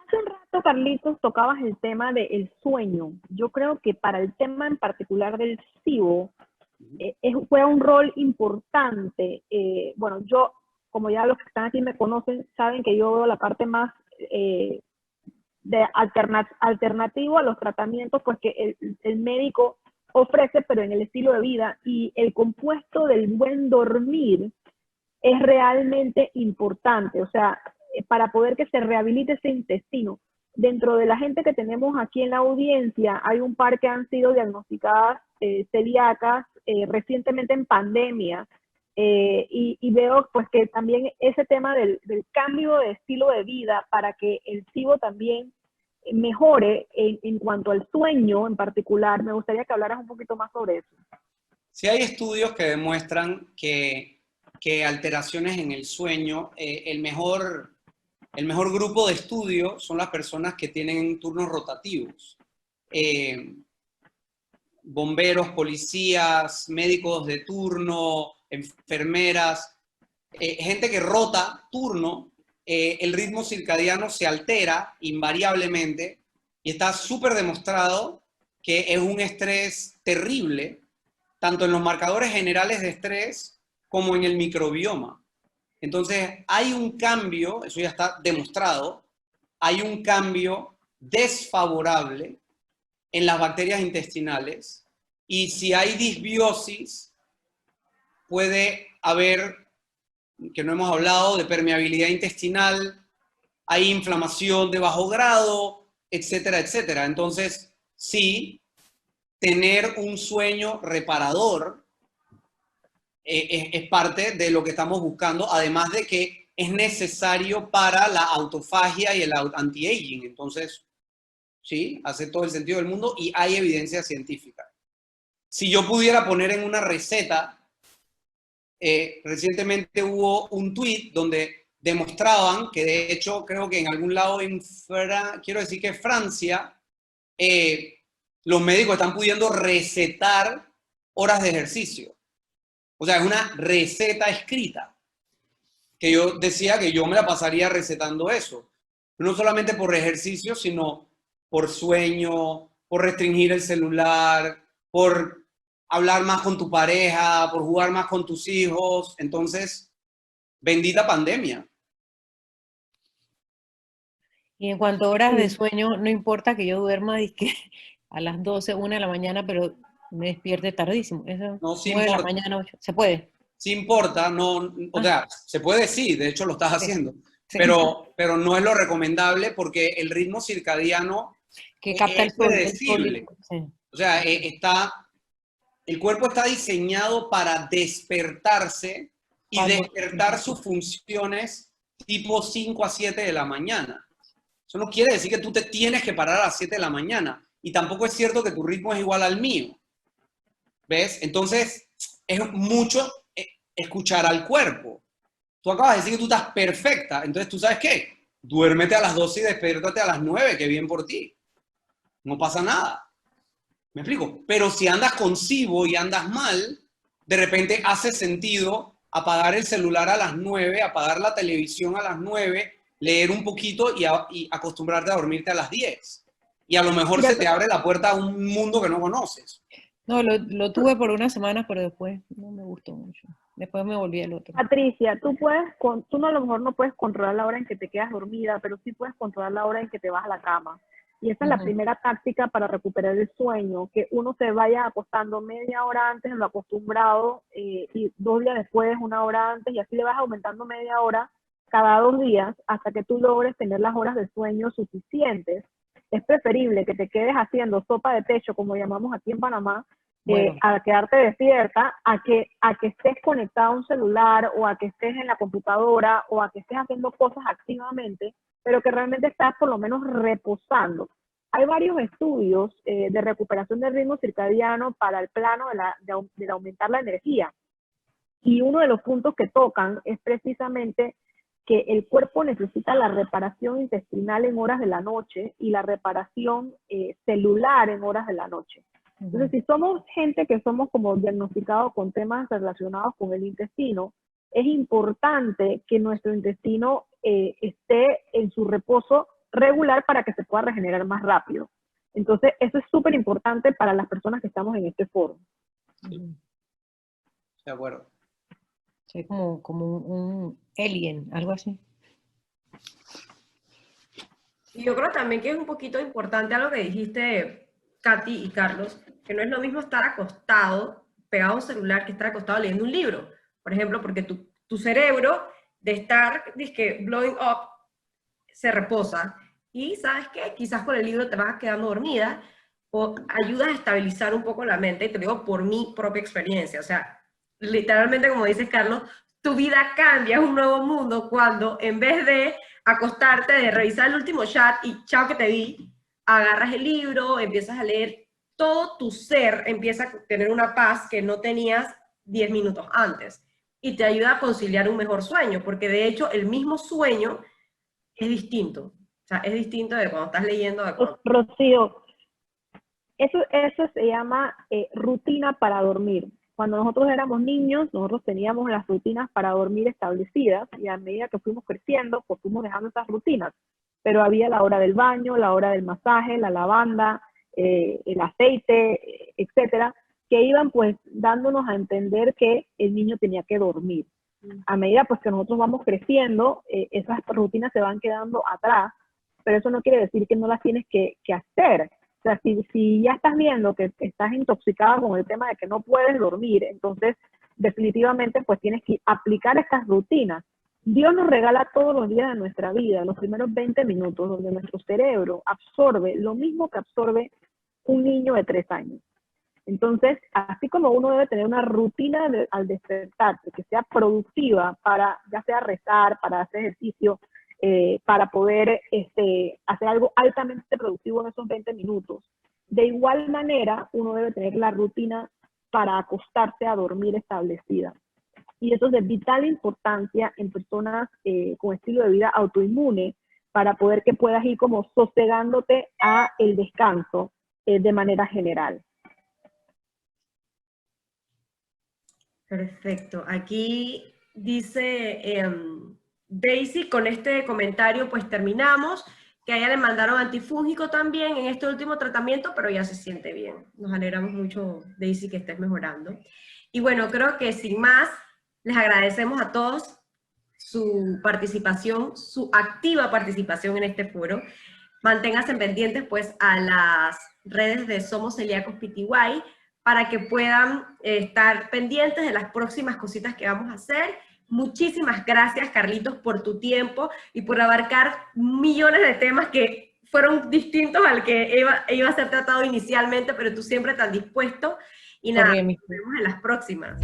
Hace un rato, Carlitos, tocabas el tema del sueño. Yo creo que para el tema en particular del SIBO, juega un rol importante. Bueno, yo, como ya los que están aquí me conocen, saben que yo veo la parte más de alternativo a los tratamientos pues que el médico ofrece, pero en el estilo de vida, y el compuesto del buen dormir es realmente importante, o sea, para poder que se rehabilite ese intestino. Dentro de la gente que tenemos aquí en la audiencia, hay un par que han sido diagnosticadas celíacas recientemente en pandemia, y veo pues que también ese tema del cambio de estilo de vida para que el SIBO también mejore en cuanto al sueño en particular. Me gustaría que hablaras un poquito más sobre eso. Sí hay estudios que demuestran que alteraciones en el sueño, el mejor grupo de estudio son las personas que tienen turnos rotativos. Bomberos, policías, médicos de turno, enfermeras, gente que rota turno, el ritmo circadiano se altera invariablemente y está súper demostrado que es un estrés terrible, tanto en los marcadores generales de estrés como en el microbioma. Entonces, hay un cambio, eso ya está demostrado, hay un cambio desfavorable en las bacterias intestinales, y si hay disbiosis, puede haber, que no hemos hablado, de permeabilidad intestinal, hay inflamación de bajo grado, etcétera, etcétera. Entonces, sí, tener un sueño reparador es parte de lo que estamos buscando, además de que es necesario para la autofagia y el anti-aging. Entonces, sí, hace todo el sentido del mundo y hay evidencia científica. Si yo pudiera poner en una receta, recientemente hubo un tweet donde demostraban que, de hecho, creo que en algún lado quiero decir que Francia, los médicos están pudiendo recetar horas de ejercicio. O sea, es una receta escrita, que yo decía que yo me la pasaría recetando eso. No solamente por ejercicio, sino por sueño, por restringir el celular, por hablar más con tu pareja, por jugar más con tus hijos. Entonces, bendita pandemia. Y en cuanto a horas de sueño, no importa que yo duerma a las 12, 1 de la mañana, pero me despierte tardísimo. Eso, No, sí 9 de la importa. mañana, 8. ¿Se puede? Sí importa, no, o sea, se puede sí, de hecho lo estás haciendo, Sí. pero no es lo recomendable porque el ritmo circadiano Que capta es el sol. predecible. Sí. O sea, el cuerpo está diseñado para despertarse y Cuando- despertar sus funciones tipo 5 a 7 de la mañana. Eso no quiere decir que tú te tienes que parar a las 7 de la mañana. Y tampoco es cierto que tu ritmo es igual al mío. ¿Ves? Entonces, es mucho escuchar al cuerpo. Tú acabas de decir que tú estás perfecta. Entonces, ¿tú sabes qué? Duérmete a las 12 y despiértate a las 9, que bien por ti. No pasa nada. ¿Me explico? Pero si andas con SIBO y andas mal, de repente hace sentido apagar el celular a las 9, apagar la televisión a las 9, leer un poquito y acostumbrarte a dormirte a las 10. Y a lo mejor Mira, se te abre la puerta a un mundo que no conoces. No, lo tuve por una semana, pero después no me gustó mucho. Después me volví al otro. Patricia, tú no, a lo mejor no puedes controlar la hora en que te quedas dormida, pero sí puedes controlar la hora en que te vas a la cama. Y esa es la primera táctica para recuperar el sueño, que uno se vaya acostando media hora antes de lo acostumbrado y 2 días después, 1 hora antes, y así le vas aumentando media hora cada 2 días hasta que tú logres tener las horas de sueño suficientes. Es preferible que te quedes haciendo sopa de pecho, como llamamos aquí en Panamá, Bueno, a quedarte despierta, a que estés conectado a un celular o a que estés en la computadora o a que estés haciendo cosas activamente, pero que realmente estás por lo menos reposando. Hay varios estudios de recuperación del ritmo circadiano para el plano de aumentar la energía. Y uno de los puntos que tocan es precisamente que el cuerpo necesita la reparación intestinal en horas de la noche y la reparación celular en horas de la noche. Entonces, si somos gente que somos como diagnosticados con temas relacionados con el intestino, es importante que nuestro intestino esté en su reposo regular para que se pueda regenerar más rápido. Entonces, eso es súper importante para las personas que estamos en este foro. De acuerdo. soy como un alien, algo así. Y yo creo también que es un poquito importante algo que dijiste, Katy y Carlos, que no es lo mismo estar acostado, pegado a un celular, que estar acostado leyendo un libro. Por ejemplo, porque tu cerebro, de estar, dizque, blowing up, se reposa. Y ¿sabes qué? Quizás con el libro te vas quedando dormida o ayudas a estabilizar un poco la mente. Y te digo por mi propia experiencia. O sea, literalmente, como dice Carlos, tu vida cambia, es un nuevo mundo cuando en vez de acostarte, de revisar el último chat y chao que te vi, agarras el libro, empiezas a leer, todo tu ser empieza a tener una paz que no tenías 10 minutos antes. Y te ayuda a conciliar un mejor sueño, porque de hecho el mismo sueño es distinto. O sea, es distinto de cuando estás leyendo. De cuando... Rocío, eso se llama rutina para dormir. Cuando nosotros éramos niños, nosotros teníamos las rutinas para dormir establecidas y a medida que fuimos creciendo, pues fuimos dejando esas rutinas. Pero había la hora del baño, la hora del masaje, la lavanda, el aceite, etcétera, que iban pues dándonos a entender que el niño tenía que dormir. A medida pues que nosotros vamos creciendo, esas rutinas se van quedando atrás, pero eso no quiere decir que no las tienes que hacer. O sea, si ya estás viendo que estás intoxicada con el tema de que no puedes dormir, entonces definitivamente pues tienes que aplicar estas rutinas. Dios nos regala todos los días de nuestra vida, los primeros 20 minutos, donde nuestro cerebro absorbe lo mismo que absorbe un niño de 3 años. Entonces, así como uno debe tener una rutina al despertarse, que sea productiva para, ya sea rezar, para hacer ejercicio, para poder hacer algo altamente productivo en esos 20 minutos. De igual manera, uno debe tener la rutina para acostarse a dormir establecida. Y eso es de vital importancia en personas con estilo de vida autoinmune, para poder que puedas ir como sosegándote a el descanso de manera general. Perfecto. Aquí dice Daisy, con este comentario pues terminamos, que a ella le mandaron antifúngico también en este último tratamiento, pero ya se siente bien. Nos alegramos mucho, Daisy, que estés mejorando. Y bueno, creo que sin más, les agradecemos a todos su participación, su activa participación en este foro. Manténganse pendientes pues a las redes de Somos Celíacos PTY para que puedan estar pendientes de las próximas cositas que vamos a hacer. Muchísimas gracias, Carlitos, por tu tiempo y por abarcar millones de temas que fueron distintos al que iba a ser tratado inicialmente, pero tú siempre tan dispuesto. Y nada, nos vemos en las próximas.